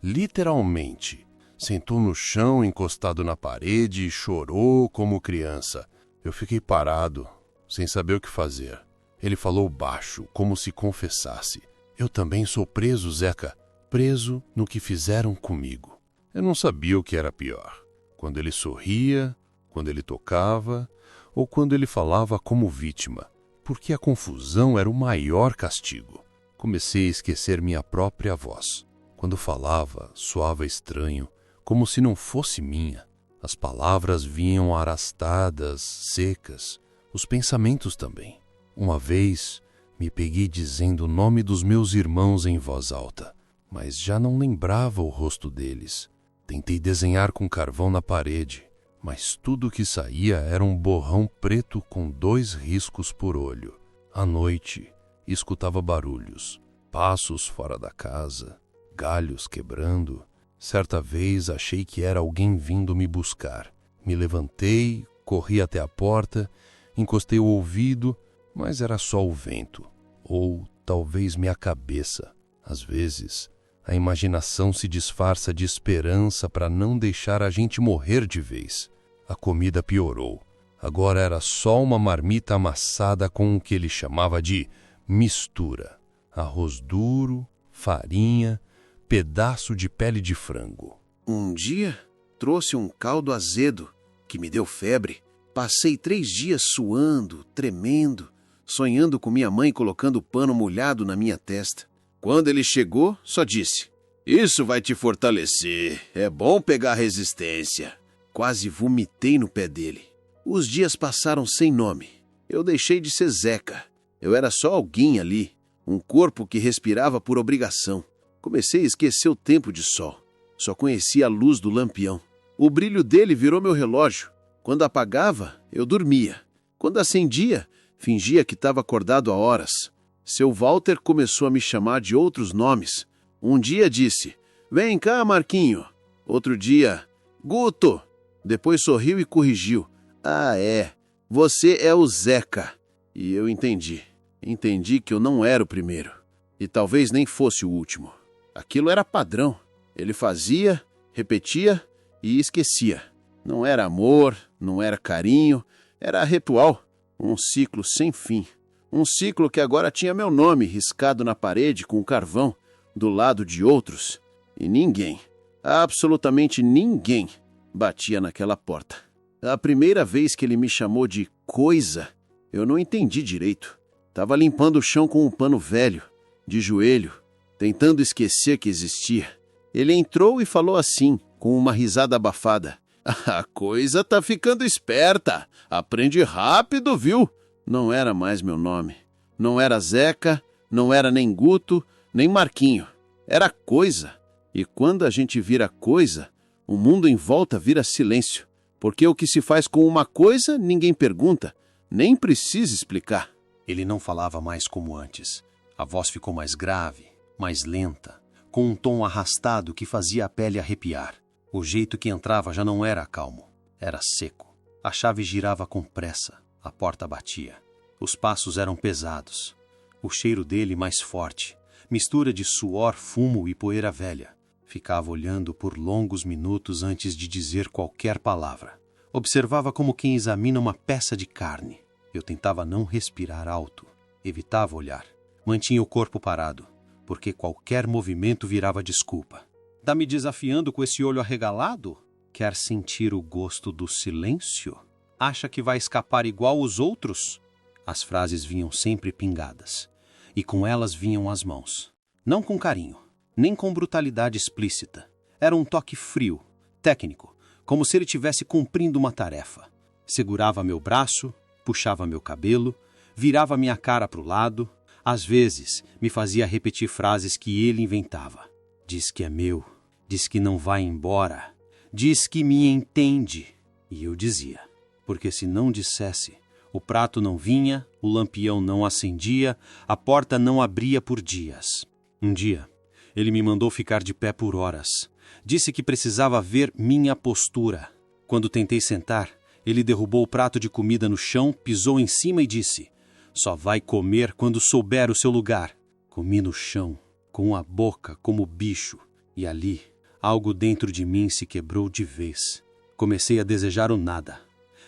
Literalmente. Sentou no chão, encostado na parede e chorou como criança. Eu fiquei parado, sem saber o que fazer. Ele falou baixo, como se confessasse. Eu também sou preso, Zeca. Preso no que fizeram comigo. Eu não sabia o que era pior. Quando ele sorria, quando ele tocava, ou quando ele falava como vítima. Porque a confusão era o maior castigo. Comecei a esquecer minha própria voz. Quando falava, soava estranho, como se não fosse minha. As palavras vinham arrastadas, secas. Os pensamentos também. Uma vez, me peguei dizendo o nome dos meus irmãos em voz alta, mas já não lembrava o rosto deles. Tentei desenhar com carvão na parede, mas tudo que saía era um borrão preto com 2 riscos por olho. À noite, escutava barulhos, passos fora da casa, galhos quebrando. Certa vez achei que era alguém vindo me buscar. Me levantei, corri até a porta, encostei o ouvido, mas era só o vento, ou talvez minha cabeça. Às vezes, a imaginação se disfarça de esperança para não deixar a gente morrer de vez. A comida piorou. Agora era só uma marmita amassada com o que ele chamava de mistura. Arroz duro, farinha, pedaço de pele de frango. Um dia, trouxe um caldo azedo que me deu febre. Passei 3 dias suando, tremendo, sonhando com minha mãe colocando pano molhado na minha testa. Quando ele chegou, só disse: "Isso vai te fortalecer, é bom pegar resistência." Quase vomitei no pé dele. Os dias passaram sem nome. Eu deixei de ser Zeca. Eu era só alguém ali, um corpo que respirava por obrigação. Comecei a esquecer o tempo de sol. Só conhecia a luz do lampião. O brilho dele virou meu relógio. Quando apagava, eu dormia. Quando acendia, fingia que estava acordado há horas. Seu Walter começou a me chamar de outros nomes. Um dia disse, vem cá, Marquinho. Outro dia, Guto. Depois sorriu e corrigiu. Ah, é. Você é o Zeca. E eu entendi. Entendi que eu não era o primeiro. E talvez nem fosse o último. Aquilo era padrão. Ele fazia, repetia e esquecia. Não era amor, não era carinho, era ritual. Um ciclo sem fim. Um ciclo que agora tinha meu nome riscado na parede com carvão, do lado de outros. E ninguém, absolutamente ninguém, batia naquela porta. A primeira vez que ele me chamou de coisa, eu não entendi direito. Tava limpando o chão com um pano velho, de joelho, tentando esquecer que existia. Ele entrou e falou assim, com uma risada abafada. A coisa tá ficando esperta. Aprende rápido, viu? Não era mais meu nome. Não era Zeca, não era nem Guto, nem Marquinho. Era coisa. E quando a gente vira coisa, o mundo em volta vira silêncio. Porque o que se faz com uma coisa, ninguém pergunta, nem precisa explicar. Ele não falava mais como antes. A voz ficou mais grave, mais lenta, com um tom arrastado que fazia a pele arrepiar. O jeito que entrava já não era calmo, era seco. A chave girava com pressa, a porta batia. Os passos eram pesados. O cheiro dele mais forte, mistura de suor, fumo e poeira velha. Ficava olhando por longos minutos antes de dizer qualquer palavra. Observava como quem examina uma peça de carne. Eu tentava não respirar alto, evitava olhar. Mantinha o corpo parado, porque qualquer movimento virava desculpa. Tá me desafiando com esse olho arregalado? Quer sentir o gosto do silêncio? Acha que vai escapar igual os outros? As frases vinham sempre pingadas, e com elas vinham as mãos. Não com carinho, nem com brutalidade explícita. Era um toque frio, técnico, como se ele estivesse cumprindo uma tarefa. Segurava meu braço, puxava meu cabelo, virava minha cara para o lado. Às vezes, me fazia repetir frases que ele inventava. Diz que é meu, diz que não vai embora, diz que me entende. E eu dizia, porque se não dissesse, o prato não vinha, o lampião não acendia, a porta não abria por dias. Um dia, ele me mandou ficar de pé por horas. Disse que precisava ver minha postura. Quando tentei sentar, ele derrubou o prato de comida no chão, pisou em cima e disse, só vai comer quando souber o seu lugar. Comi no chão, com a boca como bicho, e ali, algo dentro de mim se quebrou de vez. Comecei a desejar o nada.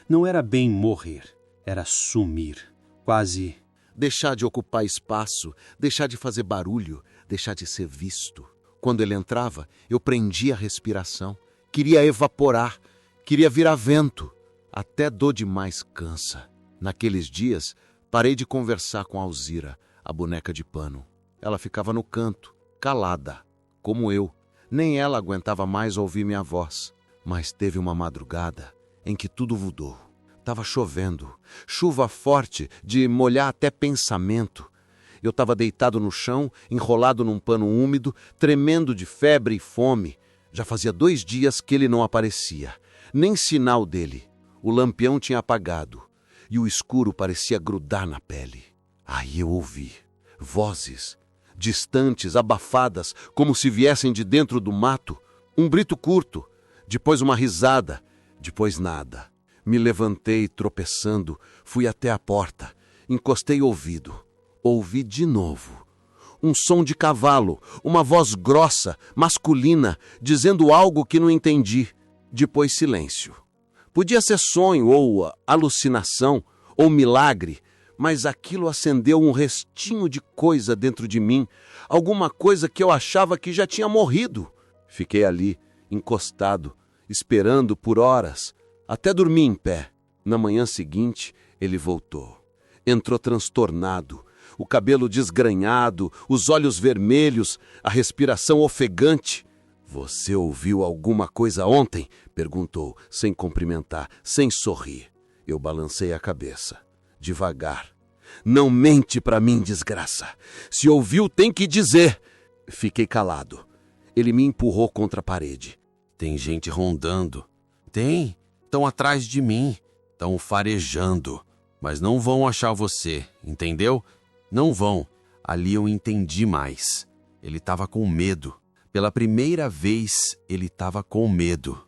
Não era bem morrer, era sumir, quase... Deixar de ocupar espaço, deixar de fazer barulho, deixar de ser visto. Quando ele entrava, eu prendia a respiração. Queria evaporar, queria virar vento. Até dor demais cansa. Naqueles dias, parei de conversar com Alzira, a boneca de pano. Ela ficava no canto, calada, como eu. Nem ela aguentava mais ouvir minha voz. Mas teve uma madrugada em que tudo mudou. Estava chovendo, chuva forte de molhar até pensamento. Eu estava deitado no chão, enrolado num pano úmido, tremendo de febre e fome. Já fazia 2 dias que ele não aparecia, nem sinal dele. O lampião tinha apagado e o escuro parecia grudar na pele. Aí eu ouvi vozes, distantes, abafadas, como se viessem de dentro do mato. Um brito curto, depois uma risada, depois nada. Me levantei tropeçando, fui até a porta, encostei o ouvido. Ouvi de novo. Um som de cavalo, uma voz grossa, masculina, dizendo algo que não entendi. Depois silêncio. Podia ser sonho ou alucinação ou milagre, mas aquilo acendeu um restinho de coisa dentro de mim, alguma coisa que eu achava que já tinha morrido. Fiquei ali, encostado, esperando por horas, até dormi em pé. Na manhã seguinte, ele voltou. Entrou transtornado, o cabelo desgrenhado, os olhos vermelhos, a respiração ofegante. Você ouviu alguma coisa ontem? Perguntou, sem cumprimentar, sem sorrir. Eu balancei a cabeça, devagar. Não mente pra mim, desgraça. Se ouviu, tem que dizer. Fiquei calado. Ele me empurrou contra a parede. Tem gente rondando. Tem. Estão atrás de mim. Estão farejando. Mas não vão achar você, entendeu? Não vão. Ali eu entendi mais. Ele estava com medo. Pela primeira vez, ele estava com medo.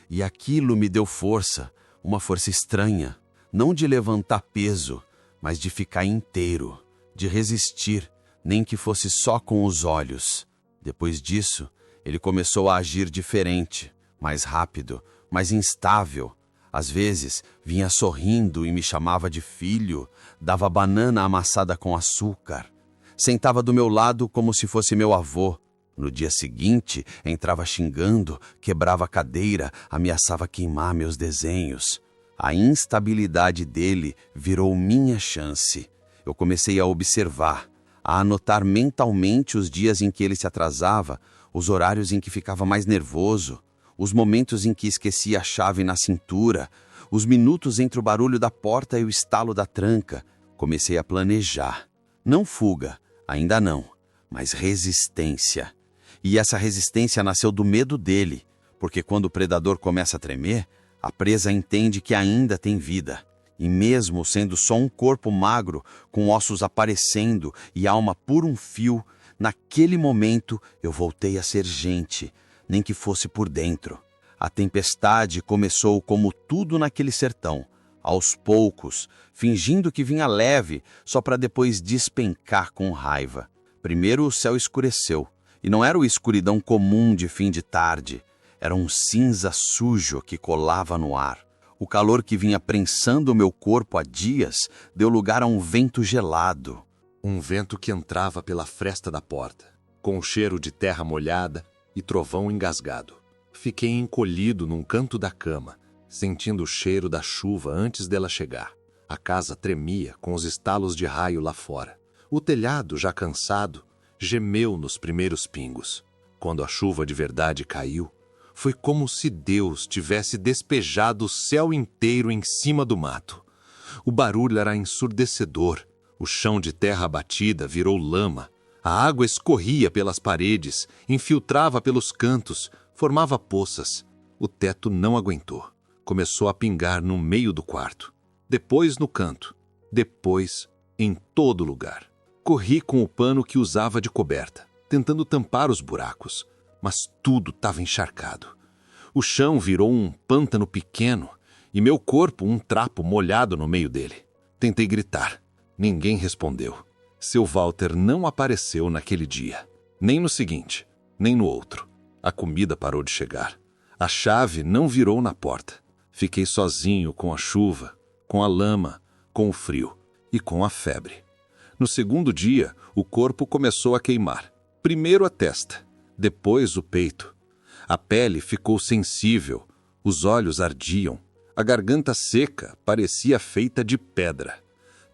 E aquilo me deu força, uma força estranha. Não de levantar peso, mas de ficar inteiro, de resistir, nem que fosse só com os olhos. Depois disso, ele começou a agir diferente, mais rápido, mais instável. Às vezes, vinha sorrindo e me chamava de filho, dava banana amassada com açúcar. Sentava do meu lado como se fosse meu avô. No dia seguinte, entrava xingando, quebrava a cadeira, ameaçava queimar meus desenhos. A instabilidade dele virou minha chance. Eu comecei a observar, a anotar mentalmente os dias em que ele se atrasava, os horários em que ficava mais nervoso, os momentos em que esquecia a chave na cintura, os minutos entre o barulho da porta e o estalo da tranca. Comecei a planejar. Não fuga, ainda não, mas resistência. E essa resistência nasceu do medo dele, porque quando o predador começa a tremer, a presa entende que ainda tem vida. E mesmo sendo só um corpo magro, com ossos aparecendo e alma por um fio, naquele momento eu voltei a ser gente, nem que fosse por dentro. A tempestade começou como tudo naquele sertão, aos poucos, fingindo que vinha leve, só para depois despencar com raiva. Primeiro o céu escureceu, e não era o escuridão comum de fim de tarde, era um cinza sujo que colava no ar. O calor que vinha prensando o meu corpo há dias deu lugar a um vento gelado. Um vento que entrava pela fresta da porta, com o cheiro de terra molhada e trovão engasgado. Fiquei encolhido num canto da cama, sentindo o cheiro da chuva antes dela chegar. A casa tremia com os estalos de raio lá fora. O telhado, já cansado, gemeu nos primeiros pingos. Quando a chuva de verdade caiu, foi como se Deus tivesse despejado o céu inteiro em cima do mato. O barulho era ensurdecedor. O chão de terra batida virou lama. A água escorria pelas paredes, infiltrava pelos cantos, formava poças. O teto não aguentou. Começou a pingar no meio do quarto. Depois no canto. Depois em todo lugar. Corri com o pano que usava de coberta, tentando tampar os buracos, mas tudo estava encharcado. O chão virou um pântano pequeno e meu corpo um trapo molhado no meio dele. Tentei gritar. Ninguém respondeu. Seu Walter não apareceu naquele dia. Nem no seguinte, nem no outro. A comida parou de chegar. A chave não virou na porta. Fiquei sozinho com a chuva, com a lama, com o frio e com a febre. No segundo dia, o corpo começou a queimar. Primeiro a testa, depois o peito. A pele ficou sensível, os olhos ardiam, a garganta seca parecia feita de pedra.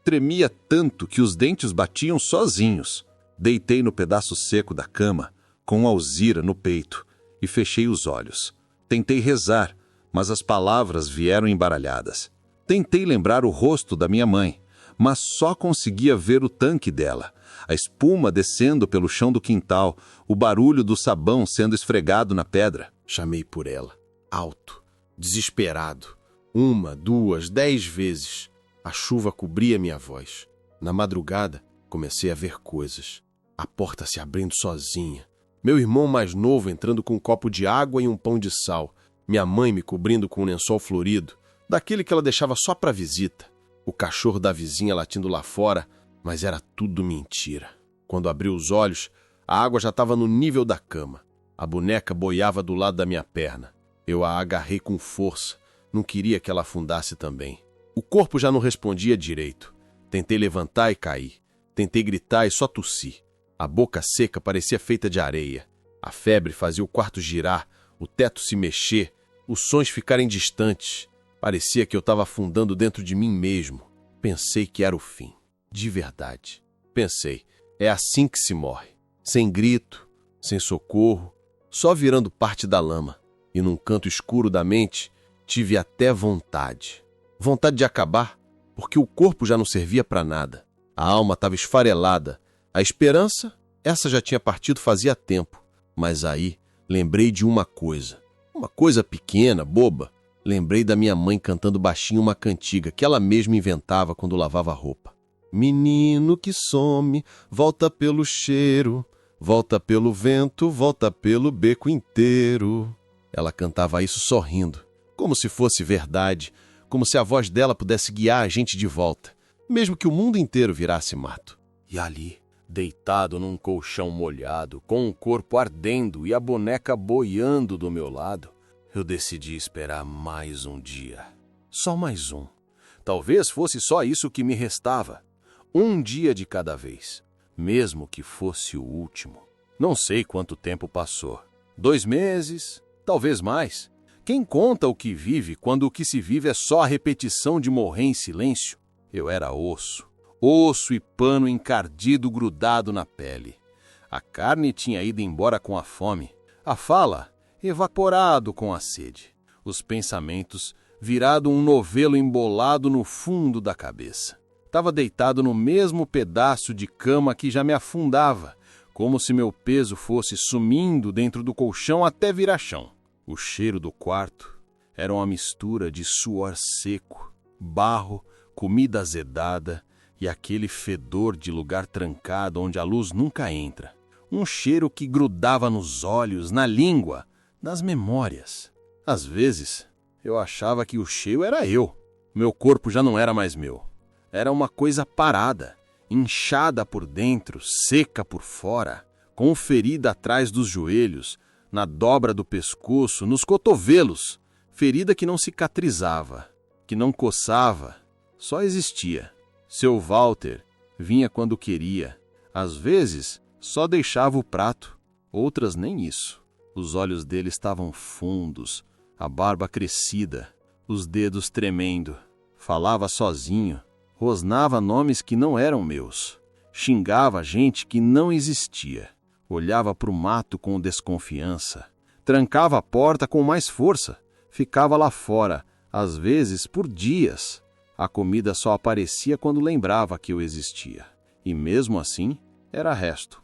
Tremia tanto que os dentes batiam sozinhos. Deitei no pedaço seco da cama, com Alzira no peito, e fechei os olhos. Tentei rezar, mas as palavras vieram embaralhadas. Tentei lembrar o rosto da minha mãe, mas só conseguia ver o tanque dela, a espuma descendo pelo chão do quintal, o barulho do sabão sendo esfregado na pedra. Chamei por ela, alto, desesperado. 1, 2, 10 vezes. A chuva cobria minha voz. Na madrugada, comecei a ver coisas. A porta se abrindo sozinha. Meu irmão mais novo entrando com um copo de água e um pão de sal. Minha mãe me cobrindo com um lençol florido, daquele que ela deixava só para visita. O cachorro da vizinha latindo lá fora, mas era tudo mentira. Quando abri os olhos, a água já estava no nível da cama. A boneca boiava do lado da minha perna. Eu a agarrei com força. Não queria que ela afundasse também. O corpo já não respondia direito. Tentei levantar e caí. Tentei gritar e só tossi. A boca seca parecia feita de areia. A febre fazia o quarto girar, o teto se mexer, os sons ficarem distantes. Parecia que eu estava afundando dentro de mim mesmo. Pensei que era o fim. De verdade. Pensei, é assim que se morre. Sem grito, sem socorro, só virando parte da lama. E num canto escuro da mente, tive até vontade. Vontade de acabar, porque o corpo já não servia para nada. A alma estava esfarelada. A esperança Essa já tinha partido fazia tempo, mas aí lembrei de uma coisa pequena, boba. Lembrei da minha mãe cantando baixinho uma cantiga que ela mesma inventava quando lavava roupa. Menino que some, volta pelo cheiro, volta pelo vento, volta pelo beco inteiro. Ela cantava isso sorrindo, como se fosse verdade, como se a voz dela pudesse guiar a gente de volta, mesmo que o mundo inteiro virasse mato. E ali, deitado num colchão molhado, com o corpo ardendo e a boneca boiando do meu lado, eu decidi esperar mais um dia. Só mais um. Talvez fosse só isso que me restava. Um dia de cada vez, mesmo que fosse o último. Não sei quanto tempo passou. 2 meses, talvez mais. Quem conta o que vive quando o que se vive é só a repetição de morrer em silêncio? Eu era osso e pano encardido grudado na pele. A carne tinha ido embora com a fome. A fala, evaporado com a sede. Os pensamentos, virado um novelo embolado no fundo da cabeça. Estava deitado no mesmo pedaço de cama que já me afundava, como se meu peso fosse sumindo dentro do colchão até virar chão. O cheiro do quarto era uma mistura de suor seco, barro, comida azedada e aquele fedor de lugar trancado onde a luz nunca entra. Um cheiro que grudava nos olhos, na língua, nas memórias. Às vezes, eu achava que o cheiro era eu. Meu corpo já não era mais meu. Era uma coisa parada, inchada por dentro, seca por fora, com ferida atrás dos joelhos, na dobra do pescoço, nos cotovelos. Ferida que não cicatrizava, que não coçava, só existia. Seu Walter vinha quando queria. Às vezes, só deixava o prato, outras nem isso. Os olhos dele estavam fundos, a barba crescida, os dedos tremendo. Falava sozinho, rosnava nomes que não eram meus. Xingava gente que não existia. Olhava para o mato com desconfiança. Trancava a porta com mais força. Ficava lá fora, às vezes por dias. A comida só aparecia quando lembrava que eu existia. E mesmo assim, era resto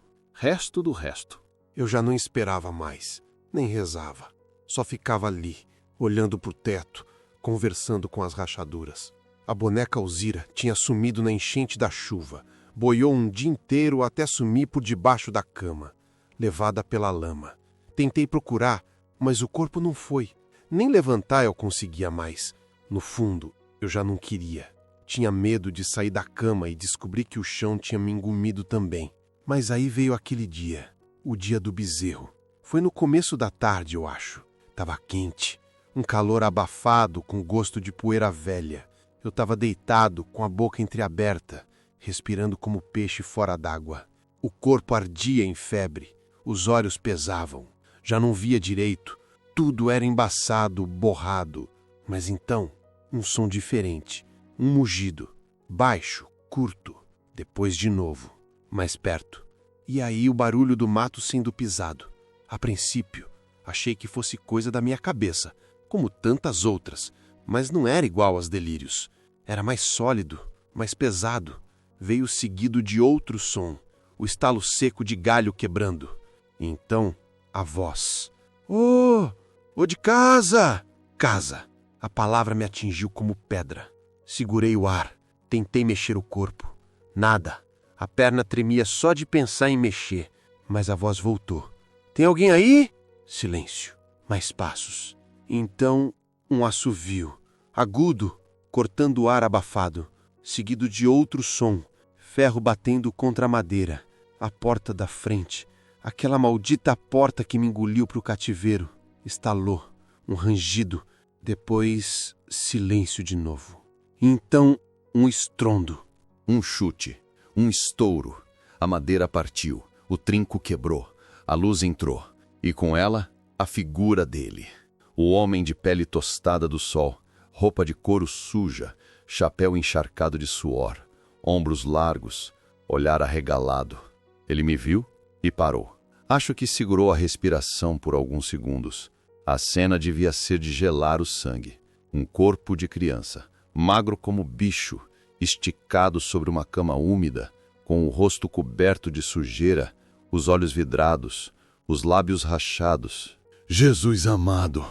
do resto. Eu já não esperava mais, nem rezava. Só ficava ali, olhando pro teto, conversando com as rachaduras. A boneca Alzira tinha sumido na enchente da chuva. Boiou um dia inteiro até sumir por debaixo da cama, levada pela lama. Tentei procurar, mas o corpo não foi. Nem levantar eu conseguia mais. No fundo, eu já não queria. Tinha medo de sair da cama e descobrir que o chão tinha me engumido também. Mas aí veio aquele dia, o dia do bezerro. Foi no começo da tarde, eu acho. Tava quente, um calor abafado com gosto de poeira velha. Eu estava deitado, com a boca entreaberta, respirando como peixe fora d'água. O corpo ardia em febre, os olhos pesavam. Já não via direito, tudo era embaçado, borrado. Mas então, um som diferente, um mugido, baixo, curto, depois de novo, mais perto. E aí o barulho do mato sendo pisado. A princípio, achei que fosse coisa da minha cabeça, como tantas outras, mas não era igual aos delírios. Era mais sólido, mais pesado. Veio seguido de outro som, o estalo seco de galho quebrando. E então, a voz. Ô de casa! Casa! A palavra me atingiu como pedra. Segurei o ar, tentei mexer o corpo. Nada. A perna tremia só de pensar em mexer, mas a voz voltou. Tem alguém aí? Silêncio. Mais passos. Então, um assovio, agudo, cortando o ar abafado, seguido de outro som, ferro batendo contra a madeira, a porta da frente, aquela maldita porta que me engoliu para o cativeiro, estalou, um rangido, depois silêncio de novo. Então, um estrondo. Um chute, um estouro. A madeira partiu, o trinco quebrou, a luz entrou, e com ela, a figura dele. O homem de pele tostada do sol, roupa de couro suja, chapéu encharcado de suor, ombros largos, olhar arregalado. Ele me viu e parou. Acho que segurou a respiração por alguns segundos. A cena devia ser de gelar o sangue. Um corpo de criança, magro como bicho, esticado sobre uma cama úmida, com o rosto coberto de sujeira, os olhos vidrados, os lábios rachados. Jesus amado!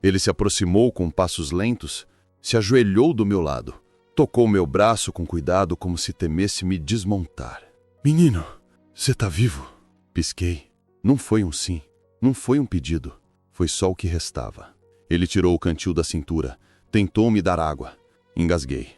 Ele se aproximou com passos lentos, se ajoelhou do meu lado, tocou meu braço com cuidado como se temesse me desmontar. Menino, você tá vivo? Pisquei. Não foi um sim, não foi um pedido, foi só o que restava. Ele tirou o cantil da cintura, tentou me dar água. Engasguei.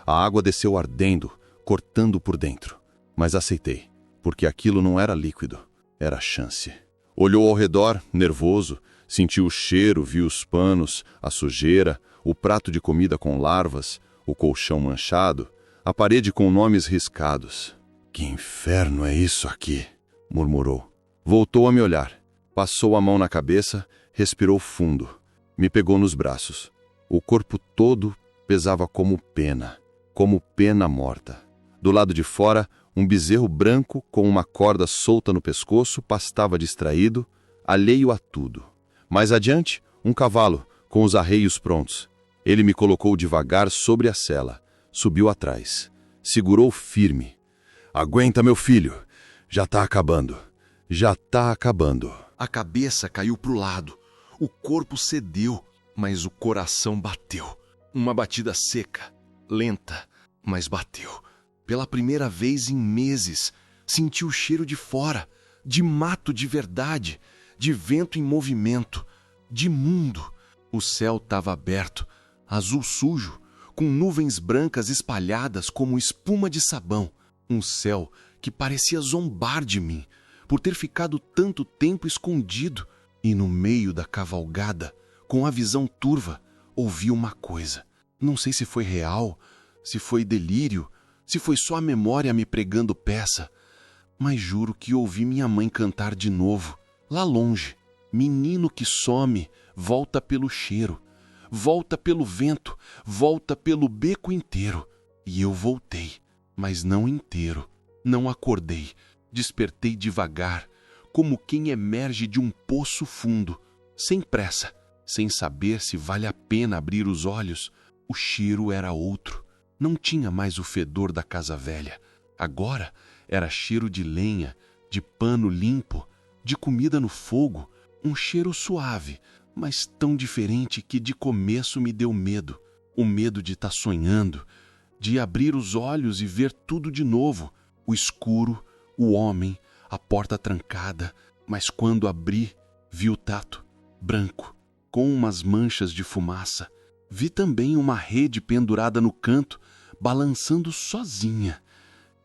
A água desceu ardendo, cortando por dentro. Mas aceitei, porque aquilo não era líquido, era chance. Olhou ao redor, nervoso, sentiu o cheiro, viu os panos, a sujeira, o prato de comida com larvas, o colchão manchado, a parede com nomes riscados. Que inferno é isso aqui? Murmurou. Voltou a me olhar. Passou a mão na cabeça, respirou fundo. Me pegou nos braços. O corpo todo pesava como pena morta. Do lado de fora, um bezerro branco com uma corda solta no pescoço pastava distraído, alheio a tudo. Mais adiante, um cavalo, com os arreios prontos. Ele me colocou devagar sobre a sela, subiu atrás, segurou firme. Aguenta, meu filho, já tá acabando. Já tá acabando. A cabeça caiu pro lado, o corpo cedeu, mas o coração bateu. Uma batida seca, lenta, mas bateu. Pela primeira vez em meses, senti o cheiro de fora, de mato de verdade, de vento em movimento, de mundo. O céu estava aberto, azul sujo, com nuvens brancas espalhadas como espuma de sabão. Um céu que parecia zombar de mim, por ter ficado tanto tempo escondido. E no meio da cavalgada, com a visão turva, ouvi uma coisa. Não sei se foi real, se foi delírio, se foi só a memória me pregando peça, mas juro que ouvi minha mãe cantar de novo, lá longe. Menino que some, volta pelo cheiro, volta pelo vento, volta pelo beco inteiro. E eu voltei, mas não inteiro. Não acordei, despertei devagar, como quem emerge de um poço fundo, sem pressa, sem saber se vale a pena abrir os olhos. O cheiro era outro. Não tinha mais o fedor da casa velha. Agora era cheiro de lenha, de pano limpo, de comida no fogo, um cheiro suave, mas tão diferente que de começo me deu medo. O medo de estar sonhando, de abrir os olhos e ver tudo de novo. O escuro, o homem, a porta trancada, mas quando abri, vi o tato, branco, com umas manchas de fumaça. Vi também uma rede pendurada no canto, balançando sozinha,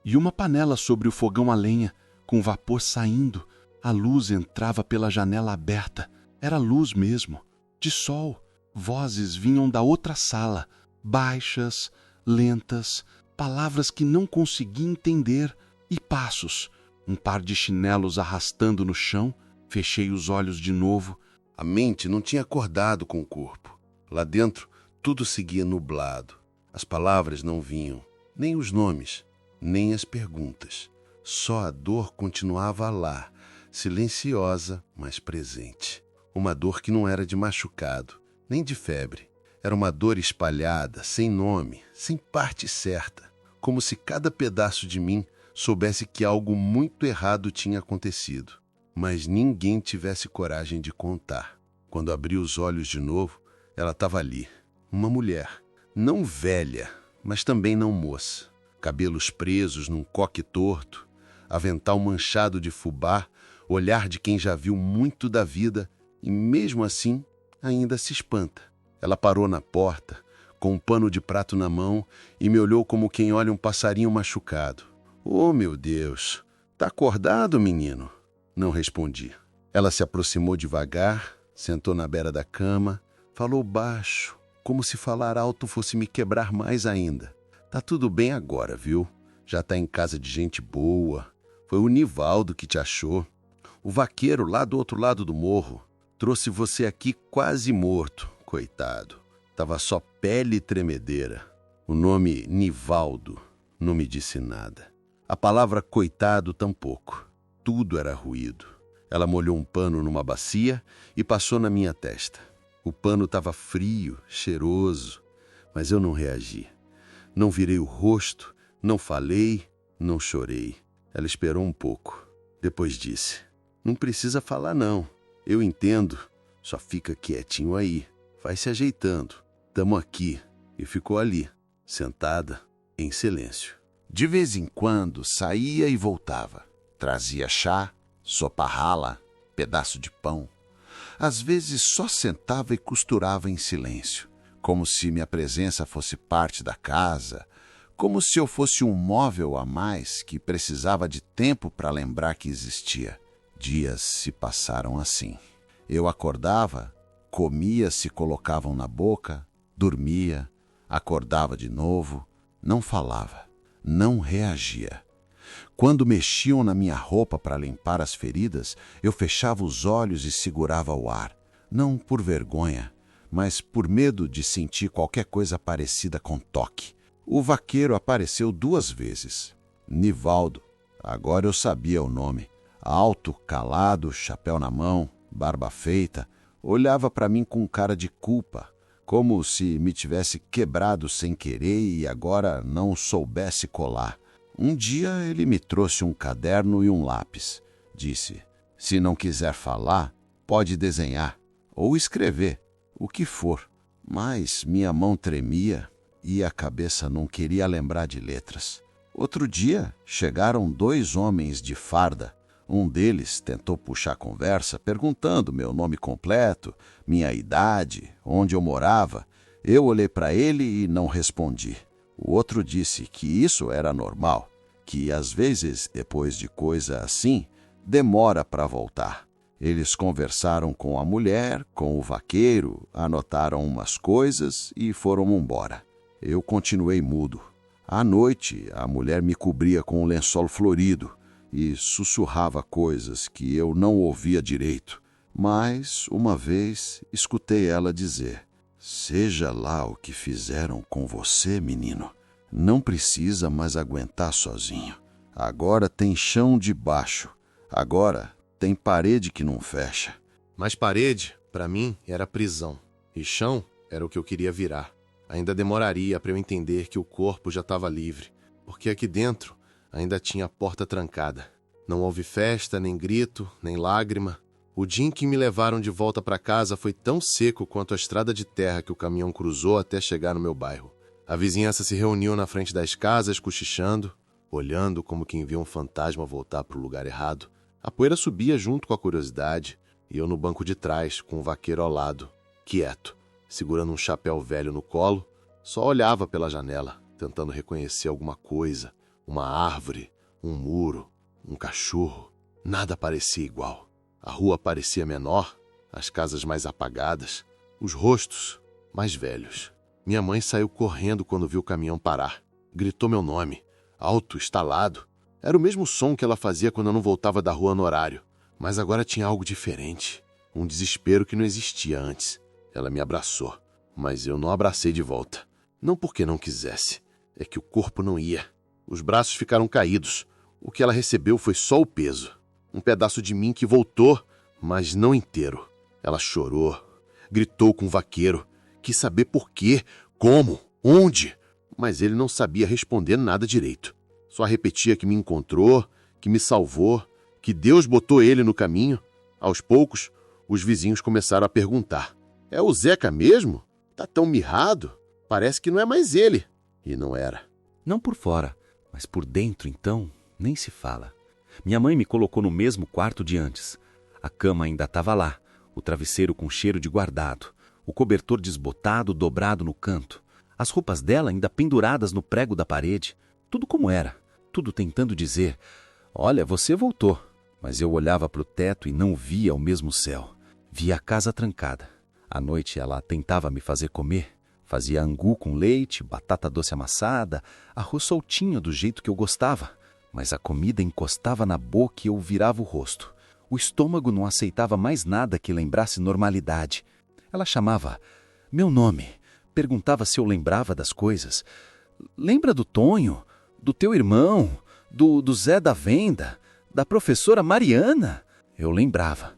e uma panela sobre o fogão a lenha, com vapor saindo. A luz entrava pela janela aberta. Era luz mesmo, de sol. Vozes vinham da outra sala, baixas, lentas, palavras que não consegui entender, e passos. Um par de chinelos arrastando no chão. Fechei os olhos de novo. A mente não tinha acordado com o corpo. Lá dentro, tudo seguia nublado. As palavras não vinham, nem os nomes, nem as perguntas. Só a dor continuava lá, silenciosa, mas presente. Uma dor que não era de machucado, nem de febre. Era uma dor espalhada, sem nome, sem parte certa. Como se cada pedaço de mim soubesse que algo muito errado tinha acontecido. Mas ninguém tivesse coragem de contar. Quando abri os olhos de novo, ela estava ali. Uma mulher. Não velha, mas também não moça. Cabelos presos num coque torto, avental manchado de fubá, olhar de quem já viu muito da vida e, mesmo assim, ainda se espanta. Ela parou na porta, com um pano de prato na mão, e me olhou como quem olha um passarinho machucado. Oh, meu Deus! Tá acordado, menino? Não respondi. Ela se aproximou devagar, sentou na beira da cama, falou baixo, como se falar alto fosse me quebrar mais ainda. Tá tudo bem agora, viu? Já tá em casa de gente boa. Foi o Nivaldo que te achou. O vaqueiro lá do outro lado do morro trouxe você aqui quase morto, coitado. Tava só pele e tremedeira. O nome Nivaldo não me disse nada. A palavra coitado tampouco. Tudo era ruído. Ela molhou um pano numa bacia e passou na minha testa. O pano estava frio, cheiroso, mas eu não reagi. Não virei o rosto, não falei, não chorei. Ela esperou um pouco. Depois disse: Não precisa falar não. Eu entendo. Só fica quietinho aí. Vai se ajeitando. Tamo aqui. E ficou ali, sentada, em silêncio. De vez em quando saía e voltava. Trazia chá, sopa rala, pedaço de pão. Às vezes só sentava e costurava em silêncio, como se minha presença fosse parte da casa, como se eu fosse um móvel a mais que precisava de tempo para lembrar que existia. Dias se passaram assim. Eu acordava, comia se colocavam na boca, dormia, acordava de novo, não falava, não reagia. Quando mexiam na minha roupa para limpar as feridas, eu fechava os olhos e segurava o ar, não por vergonha, mas por medo de sentir qualquer coisa parecida com toque. O vaqueiro apareceu 2 vezes. Nivaldo, agora eu sabia o nome. Alto, calado, chapéu na mão, barba feita, olhava para mim com cara de culpa, como se me tivesse quebrado sem querer e agora não soubesse colar. Um dia ele me trouxe um caderno e um lápis. Disse: se não quiser falar, pode desenhar ou escrever, o que for. Mas minha mão tremia e a cabeça não queria lembrar de letras. Outro dia chegaram 2 homens de farda. Um deles tentou puxar conversa, perguntando meu nome completo, minha idade, onde eu morava. Eu olhei para ele e não respondi. O outro disse que isso era normal, que às vezes, depois de coisa assim, demora para voltar. Eles conversaram com a mulher, com o vaqueiro, anotaram umas coisas e foram embora. Eu continuei mudo. À noite, a mulher me cobria com um lençol florido e sussurrava coisas que eu não ouvia direito. Mas, uma vez, escutei ela dizer: seja lá o que fizeram com você, menino, não precisa mais aguentar sozinho. Agora tem chão debaixo. Agora tem parede que não fecha. Mas parede, para mim, era prisão. E chão era o que eu queria virar. Ainda demoraria para eu entender que o corpo já estava livre, porque aqui dentro ainda tinha a porta trancada. Não houve festa, nem grito, nem lágrima. O dia em que me levaram de volta para casa foi tão seco quanto a estrada de terra que o caminhão cruzou até chegar no meu bairro. A vizinhança se reuniu na frente das casas, cochichando, olhando como quem vê um fantasma voltar para o lugar errado. A poeira subia junto com a curiosidade, e eu no banco de trás, com o vaqueiro ao lado, quieto, segurando um chapéu velho no colo, só olhava pela janela, tentando reconhecer alguma coisa, uma árvore, um muro, um cachorro. Nada parecia igual. A rua parecia menor, as casas mais apagadas, os rostos mais velhos. Minha mãe saiu correndo quando viu o caminhão parar. Gritou meu nome, alto, estalado. Era o mesmo som que ela fazia quando eu não voltava da rua no horário. Mas agora tinha algo diferente, um desespero que não existia antes. Ela me abraçou, mas eu não abracei de volta. Não porque não quisesse, é que o corpo não ia. Os braços ficaram caídos. O que ela recebeu foi só o peso. Um pedaço de mim que voltou, mas não inteiro. Ela chorou, gritou com o vaqueiro, quis saber por quê, como, onde, mas ele não sabia responder nada direito. Só repetia que me encontrou, que me salvou, que Deus botou ele no caminho. Aos poucos, os vizinhos começaram a perguntar: é o Zeca mesmo? Tá tão mirrado? Parece que não é mais ele. E não era. Não por fora, mas por dentro, então, nem se fala. Minha mãe me colocou no mesmo quarto de antes. A cama ainda estava lá, o travesseiro com cheiro de guardado, o cobertor desbotado dobrado no canto, as roupas dela ainda penduradas no prego da parede, tudo como era, tudo tentando dizer: olha, você voltou. Mas eu olhava para o teto e não via o mesmo céu. Via a casa trancada. À noite ela tentava me fazer comer. Fazia angu com leite, batata doce amassada, arroz soltinho do jeito que eu gostava. Mas a comida encostava na boca e eu virava o rosto. O estômago não aceitava mais nada que lembrasse normalidade. Ela chamava meu nome, perguntava se eu lembrava das coisas. Lembra do Tonho? Do teu irmão? Do Zé da Venda? Da professora Mariana? Eu lembrava,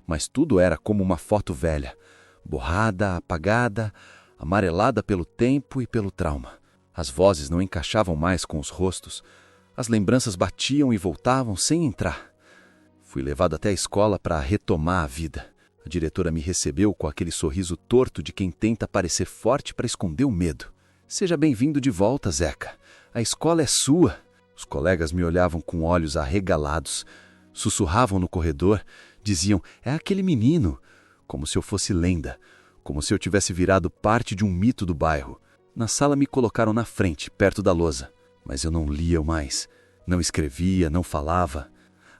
mas tudo era como uma foto velha, borrada, apagada, amarelada pelo tempo e pelo trauma. As vozes não encaixavam mais com os rostos. As lembranças batiam e voltavam sem entrar. Fui levado até a escola para retomar a vida. A diretora me recebeu com aquele sorriso torto de quem tenta parecer forte para esconder o medo. Seja bem-vindo de volta, Zeca. A escola é sua. Os colegas me olhavam com olhos arregalados. Sussurravam no corredor. Diziam, é aquele menino. Como se eu fosse lenda. Como se eu tivesse virado parte de um mito do bairro. Na sala me colocaram na frente, perto da lousa. Mas eu não lia mais. Não escrevia, não falava.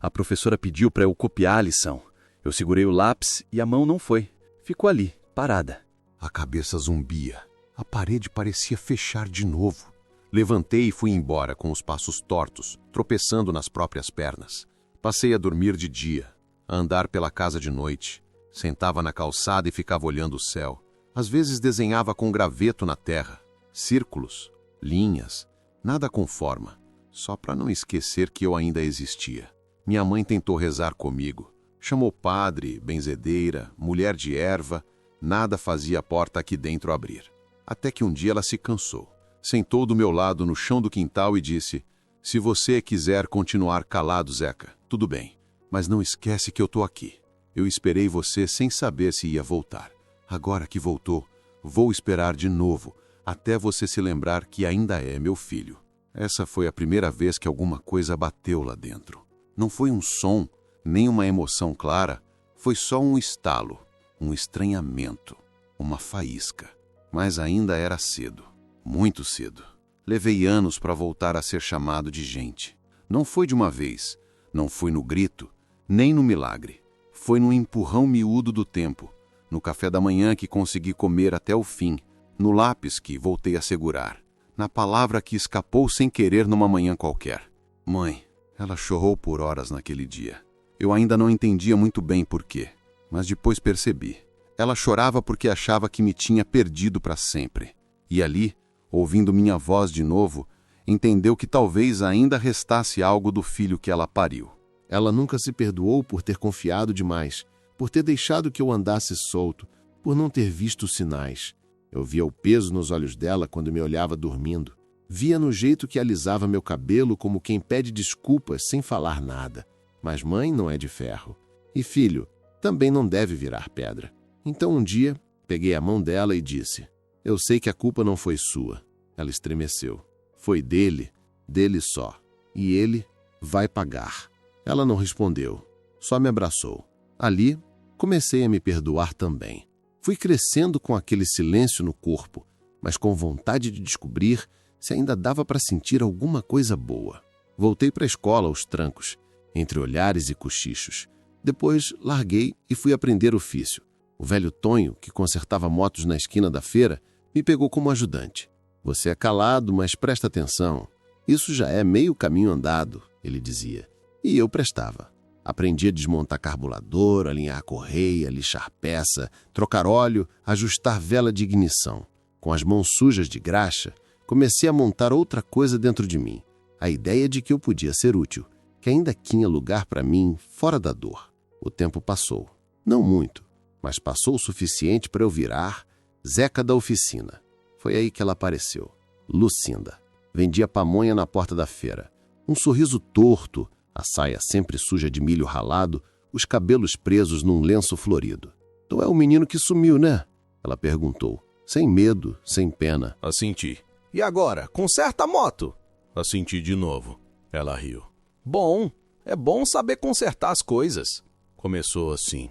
A professora pediu para eu copiar a lição. Eu segurei o lápis e a mão não foi. Ficou ali, parada. A cabeça zumbia. A parede parecia fechar de novo. Levantei e fui embora com os passos tortos, tropeçando nas próprias pernas. Passei a dormir de dia, a andar pela casa de noite. Sentava na calçada e ficava olhando o céu. Às vezes desenhava com graveto na terra. Círculos, linhas, nada com forma. Só para não esquecer que eu ainda existia. Minha mãe tentou rezar comigo. Chamou padre, benzedeira, mulher de erva. Nada fazia a porta aqui dentro abrir. Até que um dia ela se cansou. Sentou do meu lado no chão do quintal e disse: se você quiser continuar calado, Zeca, tudo bem. Mas não esquece que eu tô aqui. Eu esperei você sem saber se ia voltar. Agora que voltou, vou esperar de novo, até você se lembrar que ainda é meu filho. Essa foi a primeira vez que alguma coisa bateu lá dentro. Não foi um som, nem uma emoção clara, foi só um estalo, um estranhamento, uma faísca. Mas ainda era cedo, muito cedo. Levei anos para voltar a ser chamado de gente. Não foi de uma vez, não foi no grito, nem no milagre. Foi no empurrão miúdo do tempo, no café da manhã que consegui comer até o fim, no lápis que voltei a segurar, na palavra que escapou sem querer numa manhã qualquer. Mãe, ela chorou por horas naquele dia. Eu ainda não entendia muito bem por quê, mas depois percebi. Ela chorava porque achava que me tinha perdido para sempre. E ali, ouvindo minha voz de novo, entendeu que talvez ainda restasse algo do filho que ela pariu. Ela nunca se perdoou por ter confiado demais, por ter deixado que eu andasse solto, por não ter visto sinais. Eu via o peso nos olhos dela quando me olhava dormindo. Via no jeito que alisava meu cabelo como quem pede desculpas sem falar nada. Mas mãe não é de ferro. E filho também não deve virar pedra. Então um dia, peguei a mão dela e disse: eu sei que a culpa não foi sua. Ela estremeceu. Foi dele só. E ele vai pagar. Ela não respondeu, só me abraçou. Ali, comecei a me perdoar também. Fui crescendo com aquele silêncio no corpo, mas com vontade de descobrir se ainda dava para sentir alguma coisa boa. Voltei para a escola aos trancos, entre olhares e cochichos. Depois larguei e fui aprender ofício. O velho Tonho, que consertava motos na esquina da feira, me pegou como ajudante. Você é calado, mas presta atenção. Isso já é meio caminho andado, ele dizia. E eu prestava. Aprendi a desmontar carburador, alinhar correia, lixar peça, trocar óleo, ajustar vela de ignição. Com as mãos sujas de graxa, comecei a montar outra coisa dentro de mim. A ideia de que eu podia ser útil, que ainda tinha lugar para mim fora da dor. O tempo passou. Não muito, mas passou o suficiente para eu virar Zeca da oficina. Foi aí que ela apareceu. Lucinda. Vendia pamonha na porta da feira. Um sorriso torto, a saia sempre suja de milho ralado, os cabelos presos num lenço florido. Tu é o menino que sumiu, né? Ela perguntou, sem medo, sem pena. Assenti. E agora, conserta a moto? Assenti de novo. Ela riu. Bom, é bom saber consertar as coisas. Começou assim.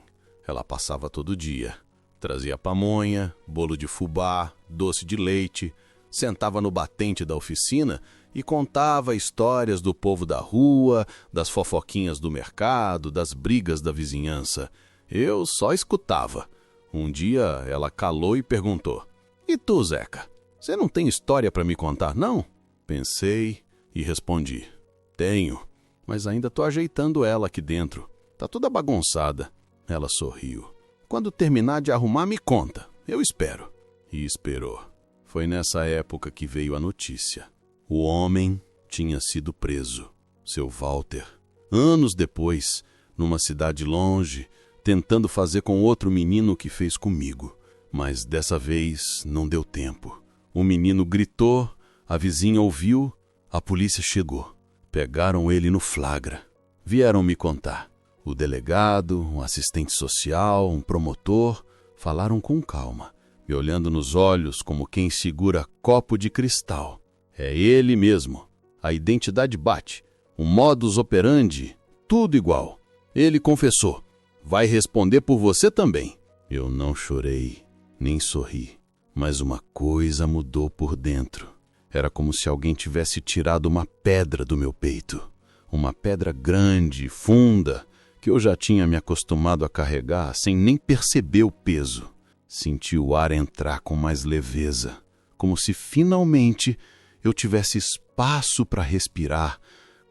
Ela passava todo dia. Trazia pamonha, bolo de fubá, doce de leite, sentava no batente da oficina e contava histórias do povo da rua, das fofoquinhas do mercado, das brigas da vizinhança. Eu só escutava. Um dia ela calou e perguntou: e tu, Zeca? Você não tem história para me contar, não? Pensei e respondi: tenho, mas ainda tô ajeitando ela aqui dentro. Tá toda bagunçada. Ela sorriu. Quando terminar de arrumar, me conta. Eu espero. E esperou. Foi nessa época que veio a notícia. O homem tinha sido preso. Seu Walter. Anos depois, numa cidade longe, tentando fazer com outro menino o que fez comigo. Mas dessa vez não deu tempo. O menino gritou, a vizinha ouviu, a polícia chegou. Pegaram ele no flagra. Vieram me contar. O delegado, um assistente social, um promotor, falaram com calma, me olhando nos olhos como quem segura copo de cristal. É ele mesmo. A identidade bate. O modus operandi, tudo igual. Ele confessou. Vai responder por você também. Eu não chorei, nem sorri. Mas uma coisa mudou por dentro. Era como se alguém tivesse tirado uma pedra do meu peito. Uma pedra grande, funda, que eu já tinha me acostumado a carregar sem nem perceber o peso. Senti o ar entrar com mais leveza, como se finalmente eu tivesse espaço para respirar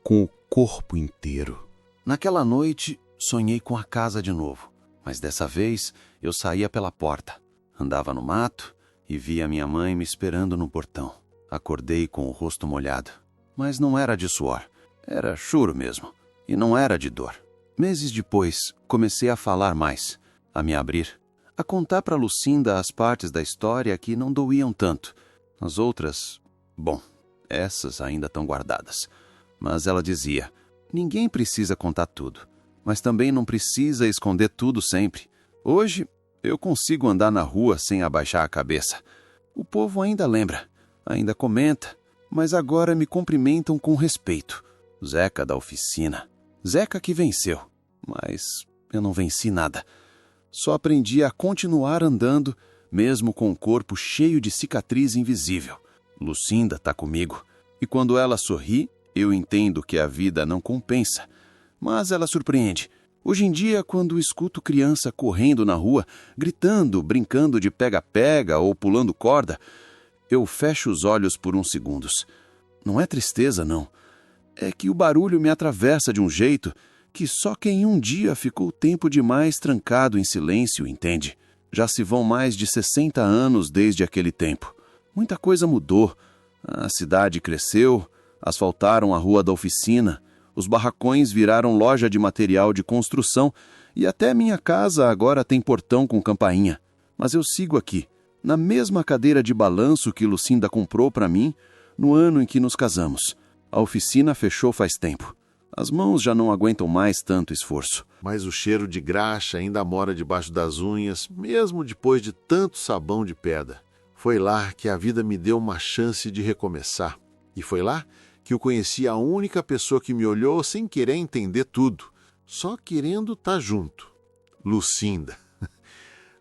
com o corpo inteiro. Naquela noite, sonhei com a casa de novo, mas dessa vez eu saía pela porta. Andava no mato e via minha mãe me esperando no portão. Acordei com o rosto molhado, mas não era de suor, era choro mesmo, e não era de dor. Meses depois, comecei a falar mais, a me abrir, a contar para Lucinda as partes da história que não doíam tanto. As outras, bom, essas ainda estão guardadas. Mas ela dizia, ninguém precisa contar tudo, mas também não precisa esconder tudo sempre. Hoje, eu consigo andar na rua sem abaixar a cabeça. O povo ainda lembra, ainda comenta, mas agora me cumprimentam com respeito. Zeca da oficina. Zeca que venceu, mas eu não venci nada. Só aprendi a continuar andando, mesmo com o corpo cheio de cicatriz invisível. Lucinda está comigo, e quando ela sorri, eu entendo que a vida não compensa. Mas ela surpreende. Hoje em dia, quando escuto criança correndo na rua, gritando, brincando de pega-pega ou pulando corda, eu fecho os olhos por uns segundos. Não é tristeza, não. É que o barulho me atravessa de um jeito que só quem um dia ficou tempo demais trancado em silêncio entende. Já se vão mais de 60 anos desde aquele tempo. Muita coisa mudou. A cidade cresceu, asfaltaram a rua da oficina, os barracões viraram loja de material de construção e até minha casa agora tem portão com campainha. Mas eu sigo aqui, na mesma cadeira de balanço que Lucinda comprou para mim no ano em que nos casamos. A oficina fechou faz tempo. As mãos já não aguentam mais tanto esforço. Mas o cheiro de graxa ainda mora debaixo das unhas, mesmo depois de tanto sabão de pedra. Foi lá que a vida me deu uma chance de recomeçar. E foi lá que eu conheci a única pessoa que me olhou sem querer entender tudo, só querendo estar junto. Lucinda.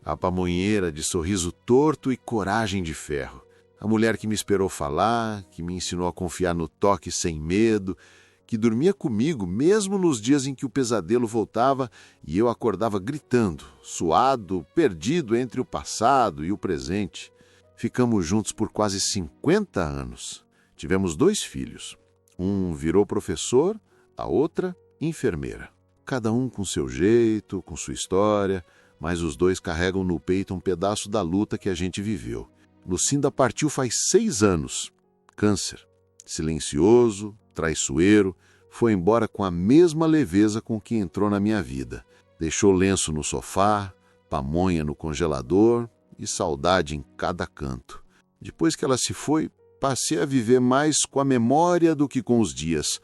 A pamonheira de sorriso torto e coragem de ferro. A mulher que me esperou falar, que me ensinou a confiar no toque sem medo, que dormia comigo mesmo nos dias em que o pesadelo voltava e eu acordava gritando, suado, perdido entre o passado e o presente. Ficamos juntos por quase 50 anos. Tivemos 2 filhos. Um virou professor, a outra enfermeira. Cada um com seu jeito, com sua história, mas os 2 carregam no peito um pedaço da luta que a gente viveu. Lucinda partiu faz 6 anos. Câncer. Silencioso, traiçoeiro, foi embora com a mesma leveza com que entrou na minha vida. Deixou lenço no sofá, pamonha no congelador e saudade em cada canto. Depois que ela se foi, passei a viver mais com a memória do que com os dias.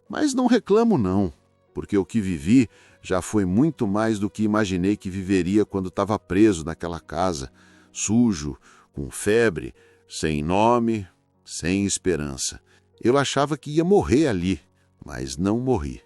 Mas não reclamo não, porque o que vivi já foi muito mais do que imaginei que viveria quando estava preso naquela casa, sujo, com febre, sem nome, sem esperança. Eu achava que ia morrer ali, mas não morri.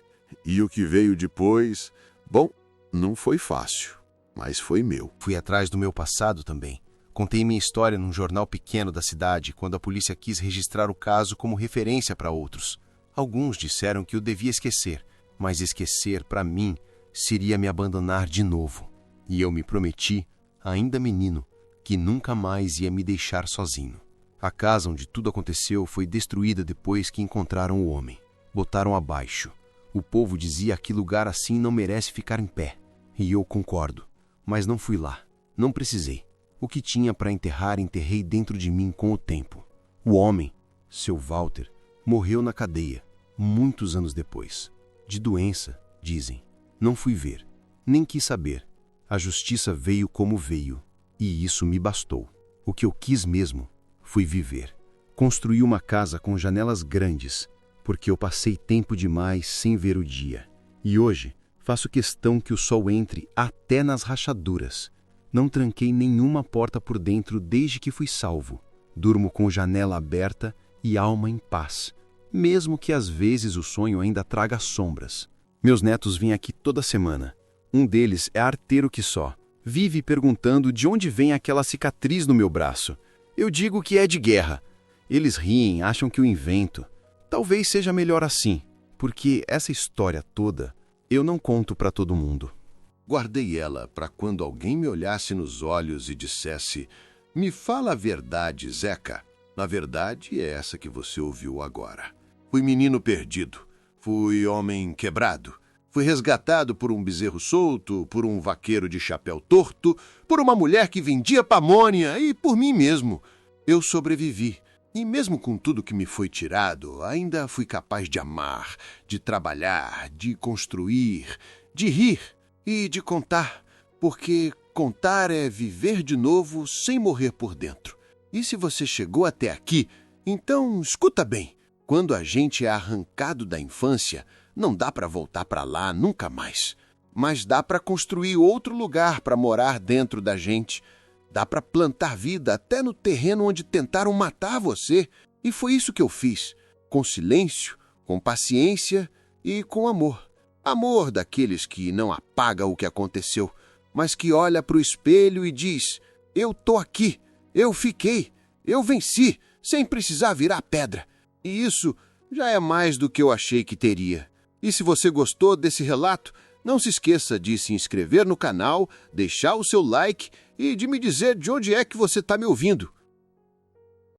E o que veio depois, bom, não foi fácil, mas foi meu. Fui atrás do meu passado também. Contei minha história num jornal pequeno da cidade, quando a polícia quis registrar o caso como referência para outros. Alguns disseram que eu devia esquecer, mas esquecer, para mim, seria me abandonar de novo. E eu me prometi, ainda menino, que nunca mais ia me deixar sozinho. A casa onde tudo aconteceu foi destruída depois que encontraram o homem. Botaram abaixo. O povo dizia que lugar assim não merece ficar em pé. E eu concordo. Mas não fui lá. Não precisei. O que tinha para enterrar, enterrei dentro de mim com o tempo. O homem, seu Walter, morreu na cadeia, muitos anos depois. De doença, dizem. Não fui ver. Nem quis saber. A justiça veio como veio. E isso me bastou. O que eu quis mesmo fui viver. Construí uma casa com janelas grandes, porque eu passei tempo demais sem ver o dia. E hoje Faço questão que o sol entre até nas rachaduras. Não tranquei nenhuma porta por dentro desde que fui salvo. Durmo com janela aberta e alma em paz, mesmo que às vezes o sonho ainda traga sombras. Meus netos vêm aqui toda semana. Um deles é arteiro que só. Vive perguntando de onde vem aquela cicatriz no meu braço. Eu digo que é de guerra. Eles riem, acham que eu invento. Talvez seja melhor assim, porque essa história toda eu não conto para todo mundo. Guardei ela para quando alguém me olhasse nos olhos e dissesse: "Me fala a verdade, Zeca." Na verdade, é essa que você ouviu agora. Fui menino perdido. Fui homem quebrado. Fui resgatado por um bezerro solto, por um vaqueiro de chapéu torto, por uma mulher que vendia pamonha e por mim mesmo. Eu sobrevivi. E mesmo com tudo que me foi tirado, ainda fui capaz de amar, de trabalhar, de construir, de rir e de contar, porque contar é viver de novo sem morrer por dentro. E se você chegou até aqui, então escuta bem. Quando a gente é arrancado da infância, não dá para voltar para lá nunca mais. Mas dá para construir outro lugar para morar dentro da gente. Dá para plantar vida até no terreno onde tentaram matar você. E foi isso que eu fiz. Com silêncio, com paciência e com amor. Amor daqueles que não apaga o que aconteceu, mas que olha para o espelho e diz: "Eu tô aqui, eu fiquei, eu venci, sem precisar virar pedra." E isso já é mais do que eu achei que teria. E se você gostou desse relato, não se esqueça de se inscrever no canal, deixar o seu like e de me dizer de onde é que você está me ouvindo.